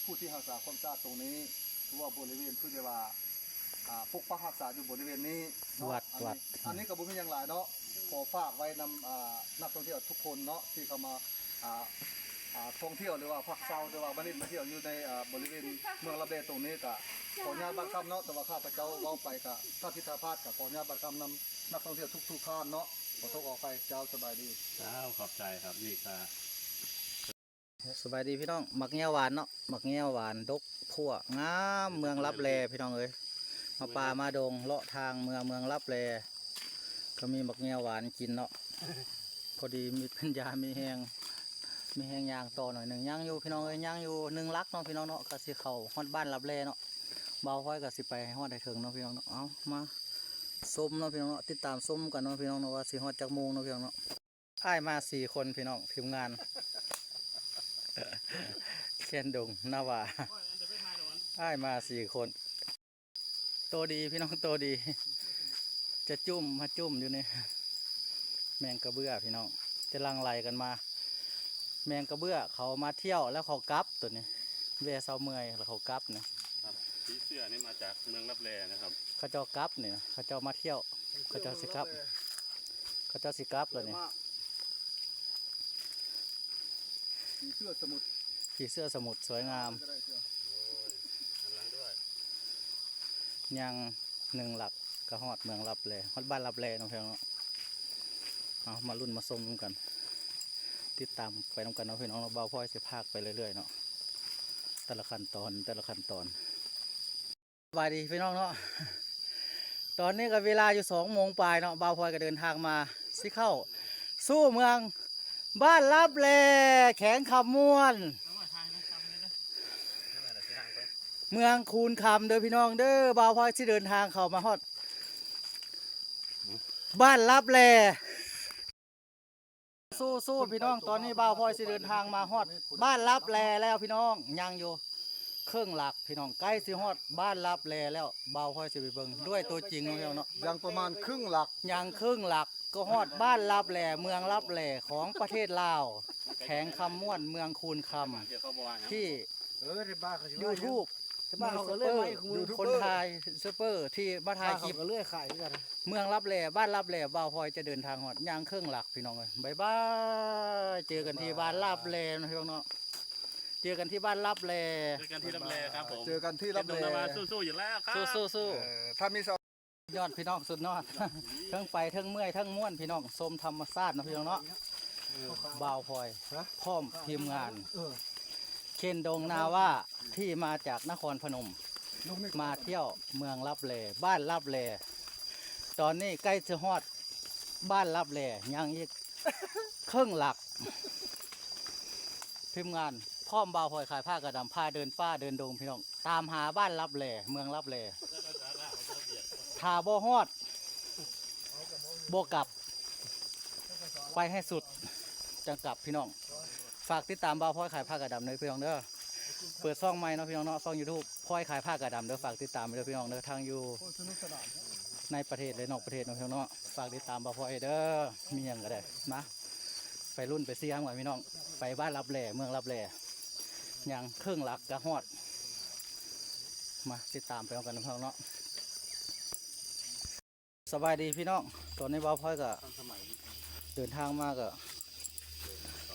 ผู้ที่รักษาความสะอาดตรงนี้ถือว่าบริเวณเพื่อจะว่าปกปักรักษาอยู่บริเวณนี้เนาะอันนี้ก็บ่มีหยังหลายเนาะขอฝากไว้นำนักท่องเที่ยวทุกคนเนาะที่เข้ามาท่องเที่ยวหรือว่าพักเซาหรือว่ามาเล่นมาเที่ยวอยู่ในบริเวณเมืองรับแลตรงนี้ก็ขออนุญาตบังคับเนาะแต่ว่าข้าพเจ้าเว้าไปก็ถ้าผิดพลาดก็ขออนุญาตบังคับนำนักท่องเที่ยวทุกท่านเนาะขอโทษออกไปเจ้าสบายดี เจ้าขอบใจครับนี่ค่ะ สบายดีพี่น้องหมักแง่หวานเนาะหมักแง่หวานดกพั่วงามเมืองรับแลพี่น้องเอ้ยมาป่ามาดงเลาะทางเมืองรับแลก็มีหมักแง่หวานกินเนาะพอดีมีเป็นยามีแห้งยางต่อหน่อยหนึ่งย่างอยู่พี่น้องเอ้ยย่างอยู่1 ลักเนาะพี่น้องเนาะก็สิเข้าฮอดบ้านรับแลเนาะเบาค่อยก็สิไปฮอดได้ถึงเนาะพี่น้องเนาะเอามาส้มเนาะพี่น้องเนาะติดตามส้มกันเนาะพี่น้องเนาะว่าสิฮอดจักโมงเนาะพี่น้องเนาะอ้ายมา4 คนพี่น้องทีมงาน เขียนดงนาวาอ้ายมา4 คนโตดีพี่น้องโตดีจะจุ่มอยู่นี่แมงกระเบื้อพี่น้องจะลังไหลกันมาแมงกระเบื้อเขามาเที่ยวแล้วเขากลับตัวนี้เวเซาเมื่อยแล้วเขากลับเนี่ย ครับผีเสื้อนี่มาจากเมืองรับแลนะครับ เขาเจ้ากลับเนี่ยเขาเจ้ามาเที่ยวเขาเจ้าสิกลับเลยเนี่ย ผีเสื้อสมุทร ผีเสื้อสมุทรสวยงาม หันหลังด้วย ยัง1 ลักกระหอดเมืองรับแลฮอดบ้านรับแลน้องเพียงเนาะเอามารุ่นมาชมกันติดตามไปน้องกันเนาะพี่น้องเราเบาพ่อยสิพากไปเรื่อยๆเนาะแต่ละขั้นตอนสบายดีพี่น้องเนาะตอนนี้ก็เวลาอยู่2 โมงปลายเนาะเบาพ่อยก็เดินทางมาสิเข้าสู้เมืองบ้านรับแลแข็งคำม่วนเมืองคูนคำเด้อพี่น้องเด้อบ่าวพอยที่เดินทางเข้ามาฮอด บ้านลับแลสู้พี่น้องตอนนี้บ่าวพลอยสิเดินทางมาฮอดบ้านลับแลแล้วพี่น้องยังอยู่เครื่องหลักพี่น้องใกล้สิฮอดบ้านลับแลแล้วบ่าวพลอยสิไปเบิ่งด้วยตัวจริงเนาะพี่น้องเนาะ ยังประมาณครึ่งหลัก ยังครึ่งหลักก็ฮอดบ้านลับแลเมืองลับแลของประเทศลาวแขวงคำม่วนเมืองคูนค เดี๋ยวเขาบอกว่า ำที่ ในบ้านเขา YouTube ในบ้านเขาก็เลื่อยไม้ของมือ คนไทยซูเปอร์ที่มาถ่ายคลิป ก็เลื่อยขายกัน เมืองลับแลบ้านลับแลบ่าวพลอยจะเดินทางฮอดย่างเครื่องหลักพี่น้องเอ้ยบ๊ายบายเจอกันที่บ้านลับแลนะพี่น้องเนาะเจอกันที่บ้านลับแล เจอกันที่ลำแลครับผม เจอกันที่รับ เจ เล นมาสู้ๆอยู่แล้วครับ สู้ ถ้ามีส ๆยอดพี่น้องสุดยอด ทั้งไปทั้งเมื่อยทั้งม่วนพี่น้องชมธรรมชาตินะพี่น้องเนาะบ่าวพลอยพร้อมทีมงาน เคนดงนาว่าที่มาจากนครพนม มาเที่ยวเมืองลับแลบ้านลับแลตอนนี้ใกล้จะฮอดบ้านลับแลยังอีก ครึ่งหลักทีมงานพร้อมบ่าวพลอยขายผ้ากระดำผ้าเดินป้าเดินดงพี่น้องตามหาบ้านลับแลเมืองลับแลถ้าบ่ฮอดบ่กลับ ไปให้สุดจังกลับพี่น้อง ฝากติดตามบ่าวพลอยขายผ้ากระดำเลยพี่น้องเด้อเปิดซ่องใหม่เนาะพี่น้องเนาะซ่อง YouTube พลอยขายผ้ากระดำเด้อฝากติดตามไปเด้อพี่น้องเด้อทางอยู่ในประเทศและนอกประเทศเนาะพี่น้องเนาะฝากติดตามบ่าวพลอยเด้อมีหยังก็ได้นะไปรุ่นไปเสียงก่อนพี่น้องไปบ้านรับแลเมืองรับแลยังเครื่องหลักกระฮอดมาติดตามไปกันนะพี่น้องเนาะสบายดีพี่น้องตอนนี้บ่าวพลอยก็เดินทางมาก็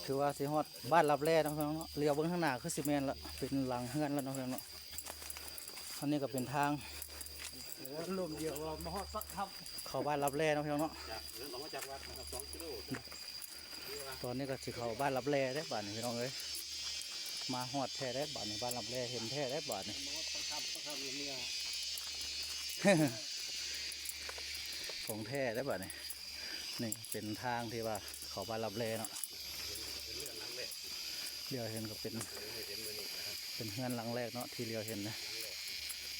คือว่าสิฮอดบ้านรับแลเนาะพี่น้องเนาะเลี้ยวเบิ่งข้างหน้าคือสิแม่นละเป็นหลังเฮือนแล้วเนาะพี่น้องเนาะอันนี้ก็เป็นทาง ลมเดียวมาฮอดสักทับ เข้าบ้านรับแลเนาะพี่น้องเนาะ จากเดินออกมาจากวัดนะครับ2 กิโล ตอนนี้ก็สิเข้าบ้านรับแลได้บ้านนี้พี่น้องเอ้ยมาฮอดแท้ได้บ้านนี้บ้านรับแลเห็นแท้ได้บ้านนี้ ของแท้ได้บ้านนี้นี่เป็นทางที่ว่าเข้าบ้านรับแลเนาะเลี้ยวเห็นก็เป็นเฮือนหลังแรกเนาะที่เลี้ยวเห็นนะ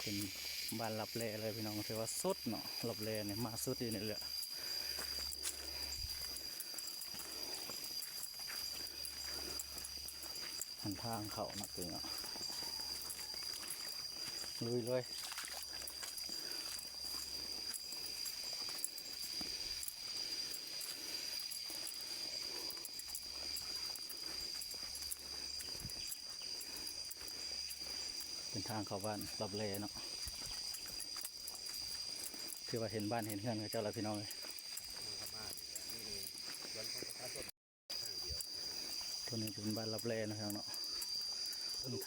เป็นบ้านรับแลเลยพี่น้องถือว่าสุดเนาะรับแลเนี่ยมาสุดอยู่นี่แหละหันทางเขาเนาะตัวเนาะลุยเลยเป็นทางเข้าบ้านรับแลเนาะคือว่าเห็นบ้านเห็นเฮือนกับเจ้าละพี่น้องเลยตัวนี้เป็นบ้านรับแลนะครับเนาะ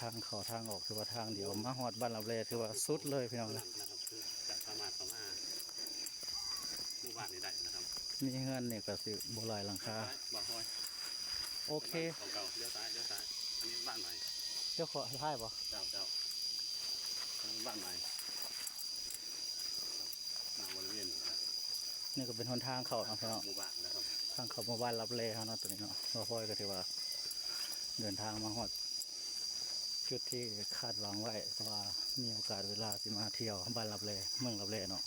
ทางเข้าทางออกคือว่าทางเดียวมาฮอดบ้านรับแลคือว่าสุดเลยพี่น้องเลย นะครับจากสามารถของหมู่บ้านนี้ได้นะครับ มีเฮือนเนี่ยก็สิบ่หลายหลังคา บ่คอย โอเค ของเก่าเลี้ยวซ้ายอันนี้บ้านใหม่ เจ้าขอท้ายบ่ เจ้าบ้านใหม่มาบริเวณนะครับ นี่ก็เป็นหนทางเข้าเนาะพี่น้อง หมู่บ้านนะครับ ทางเข้าหมู่บ้านรับแลเฮาเนาะตัวนี้เนาะบ่พอยก็ถือว่าเดินทางมาฮอดจุดที่คาดหวังไว้ว่ามีโอกาสเวลาสิมาเที่ยวบ้านรับแลเมืองรับแลเนาะ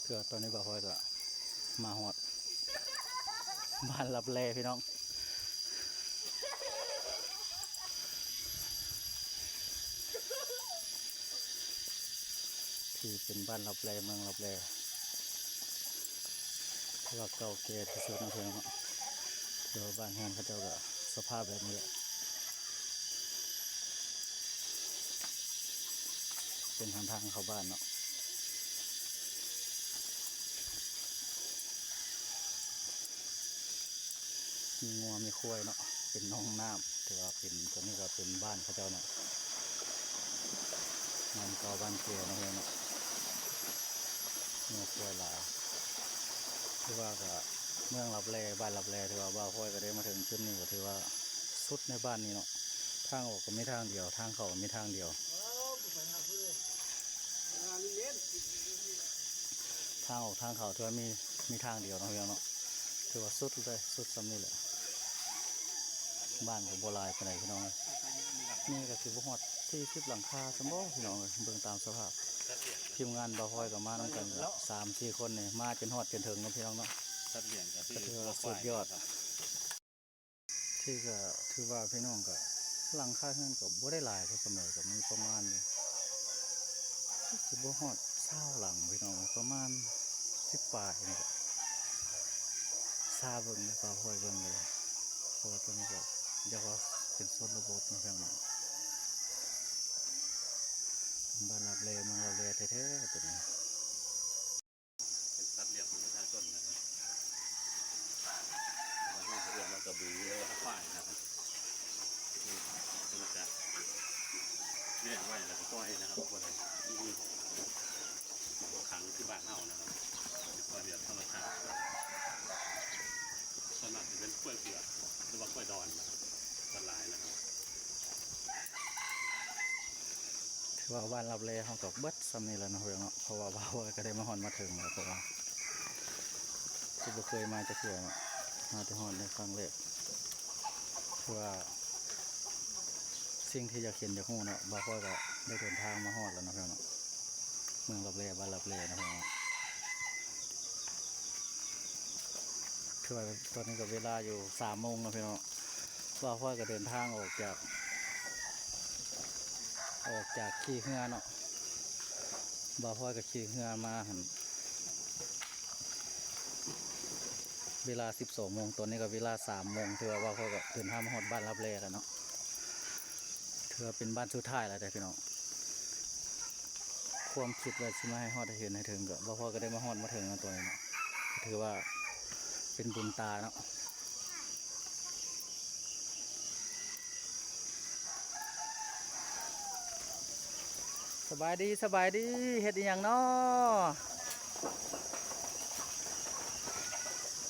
คือตอนนี้บ่พอยก็มาฮอดบ้านรับแลพี่น้องที่เป็นบ้านรับแลเมืองรับแลที่ว่าเก่าแก่ที่สุดนะเพื่อนเนาะเดี๋ยวบ้านเฮือนเขาเจ้าก็สภาพแบบนี้แหละเป็นทางเข้าบ้านเนาะมีงัวมีควายเนาะเป็นน้องน้ำถือว่าเป็นตัวนี้ก็เป็นบ้านเขาเจ้าเนาะงานเก่าบ้านเก่นะเพื่อนเนาะงัวควายหลายถือว่าก็เมืองรับแลบ้านรับแลถือว่าบ่าวพลอยก็ได้มาถึงจุดนี้ก็ถือว่าสุดในบ้านนี้เนาะทางออกก็ไม่ทางเดียวทางเข้าก็ไม่ทางเดียวทางออกทางเข้าถือว่ามีทางเดียวเนาะเพื่อนเนาะถือว่าสุดเลยสุดซ้ำนี่แหละบ้านของโบราณคนไหนพี่น้อง นี่ก็คือบ่ฮอด40หลังคาสมบ่พี่น้องเอ้ยเบิ่งตามสภาพทีมงานบ่ฮอยก็มานํกันก็3-4 คนนี่มาจนฮอดจนถึงเนาะพี่น้องเนาะ สัตว์เลี้ยงก็คือ ก็ถือว่าสุดยอด ที่ก็ถือว่าพี่น้องก็หลังคาเฮือนก็บ่ได้หลายเพราะเสมอก็มีประมาณอยู่สิบ่ฮอด20หลังพี่น้องประมาณ10ปลายนี่ก็ซาเบิ่งเลยปลาห้อยเบิ่งเลยเพราะว่าตัวนี้ก็เรียกว่าเป็นโซนระบบนะพี่น้องบ้านรับเลเมืองรับเลแท้ๆตัวนี้ เป็นสัตว์เลี้ยงของประชาชนนะครับบางทีเรียกว่ากระบือหรือว่าควายนะครับมันจะเลี้ยงไว้แล้วก็ปล่อยนะครับพวกอะไรที่ขังที่บ้านเฮานะครับเป็นปล่อยเลี้ยงธรรมชาติส่วนมากจะเป็นกล้วยเผือกหรือว่ากล้วยดอนนะครับละลายนะครับ ถือว่าบ้านรับเลเขากับเบิดซ้ำนี่แหล้วนาะเพื่อนเนาะเพราะว่าบ่าวก็ได้มาฮอนมาถึงแล้วเพราะว่าที่บ่เคยมาจะเที่ยวเนาะมาที่ฮอนในครั้งแรกคือว่าสิ่งที่อยากเห็นอยากฮู้เนาะบ่าวก็ได้เดินทางมาฮอดแล้วเนาะเพื่อนเนาะเมืองรับเลบ้านรับเลนะเพื่อนเนาะคือว่าตอนนี้ก็เวลาอยู่3 โมงนะเพื่อนเนาะบ่าวก็เดินทางออกจากขี่เรือเนาะบ่าวพ่อยกับขี่เรือมาหันเวลา12 โมงตอนนี้ก็เวลา3 โมงถือว่าบ่าวพ่อยก็เดินทางมาฮอดบ้านรับแลแล้วเนาะถือว่าเป็นบ้านสุดท้ายแล้วแต่พี่น้องความคิดว่าสิมาให้ฮอดให้เห็นให้ถึงก็บ่าวพ่อยก็ได้มาฮอดมาถึงแล้วตัวนี้เนาะถือว่าเป็นบุญตาเนาะสบายดีสบายดีเฮ็ดอหยังน้อ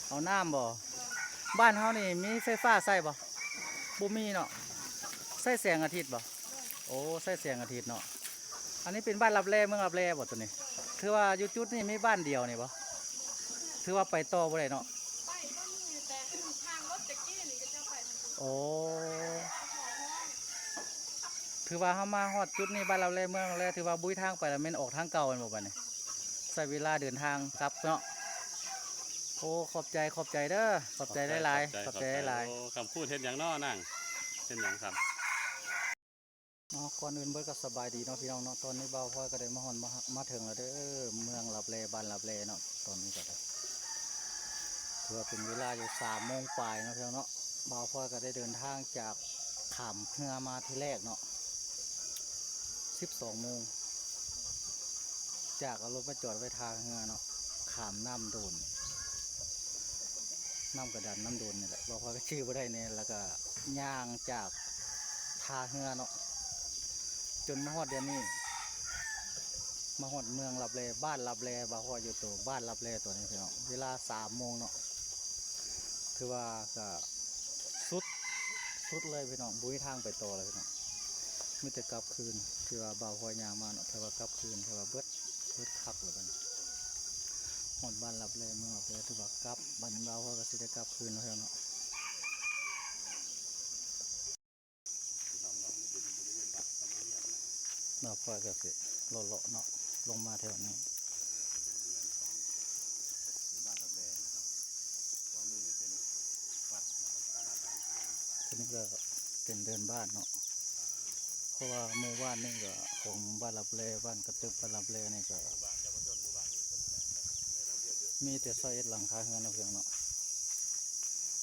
เอาน้ำบ่บ้านเฮานี่มีไฟฟ้าใช้บ่บ่มีเนาะใช้แสงอาทิตย์บ่โอ้ใช้แสงอาทิตย์เนาะอันนี้เป็นบ้านรับแลเมืองรับแลบ่ตัวนี้ถือว่าอยู่จุดนี้มีบ้านเดียวนี่บ่ถือว่าไปต่อบ่ได้เนาะ ไปก็มีแต่ทางรถตะกี้นี่ก็จะไปทาง โอ้ถือว่าเฮามาฮอดจุดนี้บ้านรับแลเมืองรับแลถือว่าบุ้ยทางไปแล้วแม่นออกทางเก่าแม่นบ่บัดนี้ใช้เวลาเดินทางกลับเนาะโอ้ขอบใจเด้อขอบใจหลายๆขอบใจหลาย โอ้คำพูดเห็นอย่างน้อนั่งเห็นอย่างครับ ๆเนาะก่อนอื่นเบิดก็สบายดีเนาะพี่น้องเนาะตอนนี้เบาพอยก็ได้มาฮอดมาถึงแล้วเด้อเมืองรับแลบ้านรับแลเนาะตอนนี้ก็ได้ถือว่าเป็นเวลาอยู่3 โมงปลายเนาะพี่น้องเนาะเบาพอยก็ได้เดินทางจากขามเรือมาที่แรกเนาะ12 โมงจากเอารถมาจอดไว้ทางเรือเนาะขามน้ำโดนน้ำกระดานน้ำโดนนี่แหละบอกว่าก็ชื่อบ่ได้เนี่ยแล้วก็ย่างจากท่าเรือเนาะจนมาฮอดเดือนนี้มาฮอดเมืองรับแลบ้านรับแลบ่าวฮอดอยู่ตัวบ้านรับแลตัวนี้พี่น้องเวลา3 โมงเนาะคือว่าก็สุดเลยพี่น้องบุ้ยทางไปต่อเลยพี่น้องมีแต่กลับคืนที่ว่าบ่าวฮอดย่างมาเนาะแต่ว่ากลับคืนที่ว่าเบิดคักเลยบัดนี้ฮอดบ้านรับแลเมืองรับแลถือว่ากลับบ้านบ่าวฮอดก็สิได้กลับคืนแล้วเนาะ เราพอก็สิเลาะๆเนาะลงมาแถวนี้ทีนี้ก็เป็นเดินบ้านเนาะเพราะว่าหมู่บ้านนี่ก็ของบ้านลับเลบ้านกระตึบบ้านลับเลนี่ก็มีแต่ซอยหลังคาเฮือนเนาะเพียงเนาะ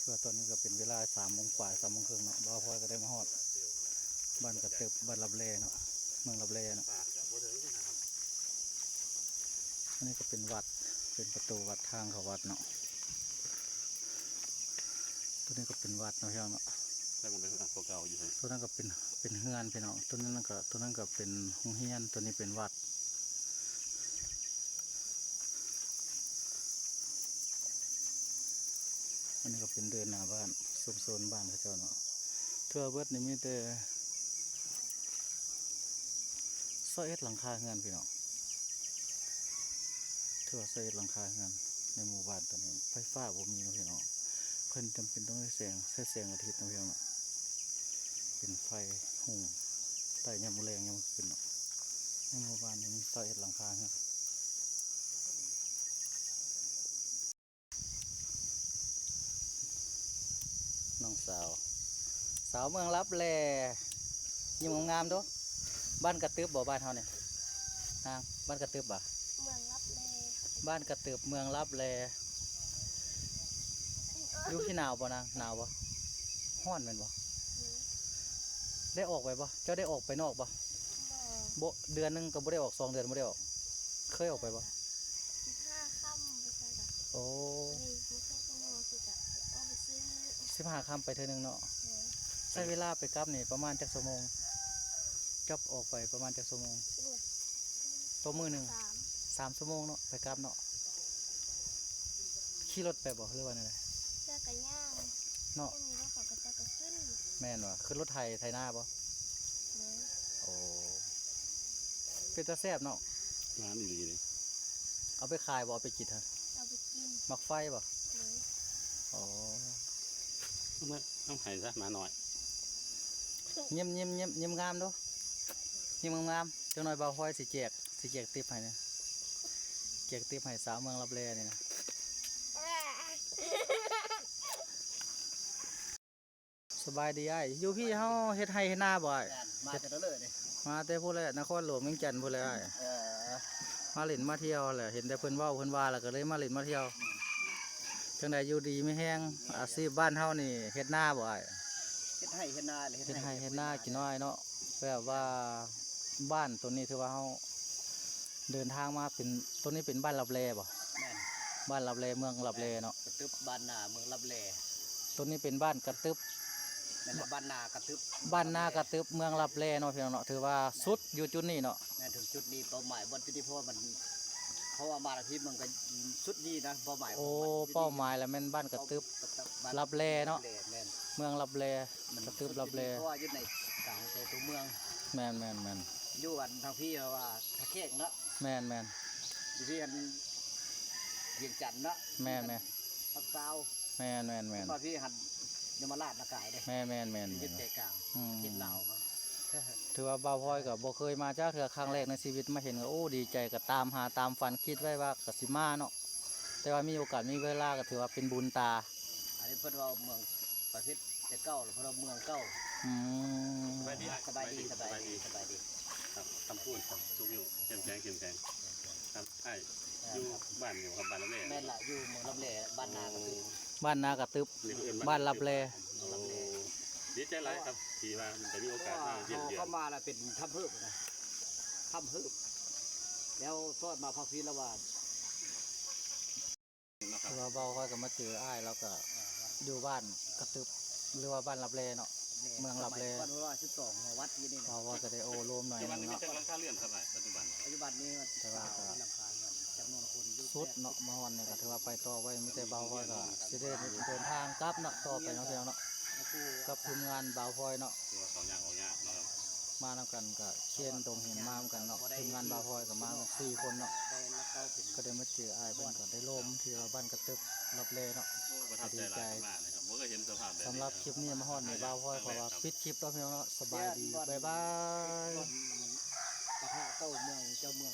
คือตอนนี้ก็เป็นเวลา3 โมงกว่า3 โมงครึ่งเนาะบ่าวพอยก็ได้มาฮอดบ้านกระตึบบ้านลับเลเนาะเมืองลับเลเนาะ อันนี้ก็เป็นวัด เป็นประตูวัดทางเขาวัดเนาะ ตัวนี้ก็เป็นวัดเนาะพี่น้องเนาะ ใช่ผมเป็นคนเก่าอยู่เลย ตัวนั้นก็เป็นเฮือนพี่น้องตัวนั้นก็เป็นโรงเรียน ตัวนี้เป็นวัด อันนี้ก็เป็นเดินหน้าบ้านซุมโซนบ้านเขาเจ้าเนาะเทื่อเบิดนี่มีแต่21หลังคาเฮือนพี่น้องเทื่อ21หลังคาเฮือนในหมู่บ้านตัวนี้ไฟฟ้าบ่มีเนาะพี่น้องเพิ่นจำเป็นต้องใช้แสงอาทิตย์เนาะพี่น้องเนาะ เป็นไฟหุงใต้ยามมื้อแลงยามมื้อคืนเนาะในหมู่บ้านนี้มีเสาเอ็ดหลังคาครับน้องสาว สาวเมืองลับแลยิ้มงามๆเด้อบ้านกระตึบบ่บ้านเฮาเนี่ยนางบ้านกระตึบบ่ เมืองรับแล บ้านกระตึบเมืองลับแลอยู่ที่หนาวบ่นางหนาวบ่ร้อนแม่นบ่ได้ออกไปบ่เจ้าได้ออกไปนอกบ่ บ่ บ่เดือนหนึงก็บ่ได้ออก2 เดือนบ่ได้ออกเคยออกไปบ่ 15ค่ำไปจ้ะ โอ้ นี่บ่เคยไปนอนสิจ้ะเอาไปซื้อ 15 ค่ำไปเทื่อนึงเนาะ เลย ใช้เวลาไปกลับนี่ประมาณจักชั่วโมงกลับออกไปประมาณจักชั่วโมงต่อมื้อหนึง 3 ชั่วโมงเนาะไปกลับเนาะขี่รถไปบ่หรือว่าไง เสื้อกระย่าง เนาะ พวกนี้แล้วเขาก็จะกระขึ้น แม่นว่ะขึ้นรถไถหน้าบ่ เลย โอ้เป็นตาแซ่บเนาะ ร้านอยู่ดีเลย เอาไปขายบ่เอาไปกินฮะ เอาไปกิน มักไฟบ่ เลย อ๋อ ต้องให้ซะมาหน่อย ยิ้มงามเด้อยิ้มงามๆจังหน่อยเบาห้อยสิแจกติ๊บให้เนี่ยแจกติ๊บให้สาวเมืองรับแลนี่นะสบายดีอ้ายอยู่พี่เฮาเฮ็ดไร่เฮ็ดนาบ่อ้าย มาแต่ละเลยนี่ มาแต่พูดเลยนครหลวงเมืองจันทน์พูดเลยอ้ายมาเล่นมาเที่ยวแหละเห็นแต่เพิ่นเว้าเพิ่นว่าแล้วก็เลยมาเล่นมาเที่ยวจังไดอยู่ดีไม่แห้งอาชีพบ้านเฮานี่เฮ็ดนาบ่อ้าย เฮ็ดให้เฮ็ดนาเลย เฮ็ดไร่เฮ็ดนากินน้อยเนาะแบบว่าบ้านตัวนี้ถือว่าเฮาเดินทางมาเป็นตัวนี้เป็นบ้านรับแลบ่ แม่น บ้านรับแลเมืองรับแลเนาะ กระตึบบ้านนาเมืองรับแล ตัวนี้เป็นบ้านกระตึบ นั่นแหละบ้านนากระตึบ บ้านนากระตึบเมืองรับแลเนาะพี่น้องเนาะถือว่าสุดอยู่จุดนี้เนาะ แม่นถึงจุดนี้เป้าหมายบนจุดนี้เพราะว่ามันเพราะว่ามาที่มันก็สุดนี้นะเป้าหมาย โอ้เป้าหมายแล้วแม่นบ้านกระตึบ รับแลเนาะ แม่น เมืองรับแล มัน กระตึบรับแล เพราะว่าอยู่ในกลางใจตัวเมือง แม่น อยู่อันทางพี่ว่าทะเค้กเนาะ แม่น อยู่ที่อันเวียงจันทน์เนาะ แม่น ภาคซาว แม่น มาพี่หันยมราชนากายเด้ แม่น ยึดใจกลาง อืม กินเหล้ามา ถือว่าบ่าวพลอยก็บ่เคยมาจ้าเทื่อครั้งแรกในชีวิตมาเห็นก็โอ้ดีใจก็ตามหาตามฝันคิดไว้ว่าก็สิมาเนาะแต่ว่ามีโอกาสมีเวลาก็ถือว่าเป็นบุญตา อันนี้เพิ่นว่าเมืองประเทศแต่เก่าหรือเพิ่นว่าเมืองเก่า อืม สบายดี สบายดีสบายดีสบายดี ครับคำพูดครับทุกอยู่เข้มแข็งครับไอ้อยู่บ้านอยู่ครับบ้านละแม่ แม่นละอยู่เมืองรับแลบ้านนาก็คือ บ้านนากระตึบ บ้านรับแล ดีใจหลายครับที่ว่ามันจะมีโอกาสมาเยี่ยมเยียน เข้ามาแล้วเป็นถ้ำเพิ่มนะถ้ำเพิ่มแล้วทอดมาพักพีละว่า ถือว่าบ่าวพลอยก็มาเจออ้ายแล้วก็อยู่บ้านกระตึบหรือว่าบ้านรับแลเนาะ เมืองรับแล บ้านว่า12หัววัดอยู่นี่นะ เราว่าจะได้โอ้รวมหน่อย ปัจ ห จุบัน นึง นี้มี เนาะ จังหวัดท่าเรือเท่าไหร่ปัจจุบัน ปัจจุบันนี้มัน แต่ว่าก็ หลังคาเงินจำนวนคนอยู่ สุดเนาะมาวันนี้ก็ถือว่าไปต่อไว้มีแต่บ่าวพลอยก็สิได้เดินทางกลับเนาะต่อไปเนาะพี่น้องเนาะ คู่ กับทีมงานบ่าวพลอยเนาะ ตัวสองอย่างออกยากนะครับ มานำกันก็เชียนตรงเห็นมานำกันเนาะทีมงานบ่าวพลอยก็มากัน4 คนเนาะ ได้แล้วก็เป็น ก็ได้มาเจออ้ายเพิ่นก็ได้ร่มที่ว่าบ้านกระตึบรับแลเนาะ ประทับใจหลายมากนะครับผมก็เห็นสภาพแบบนี้ สำหรับคลิปนี้มาฮอดในบ่าวพลอยขอว่าปิดคลิปแล้วพี่น้องเนาะสบายดีบ๊ายบาย ปะทะเก้าเมืองเจ้าเมือง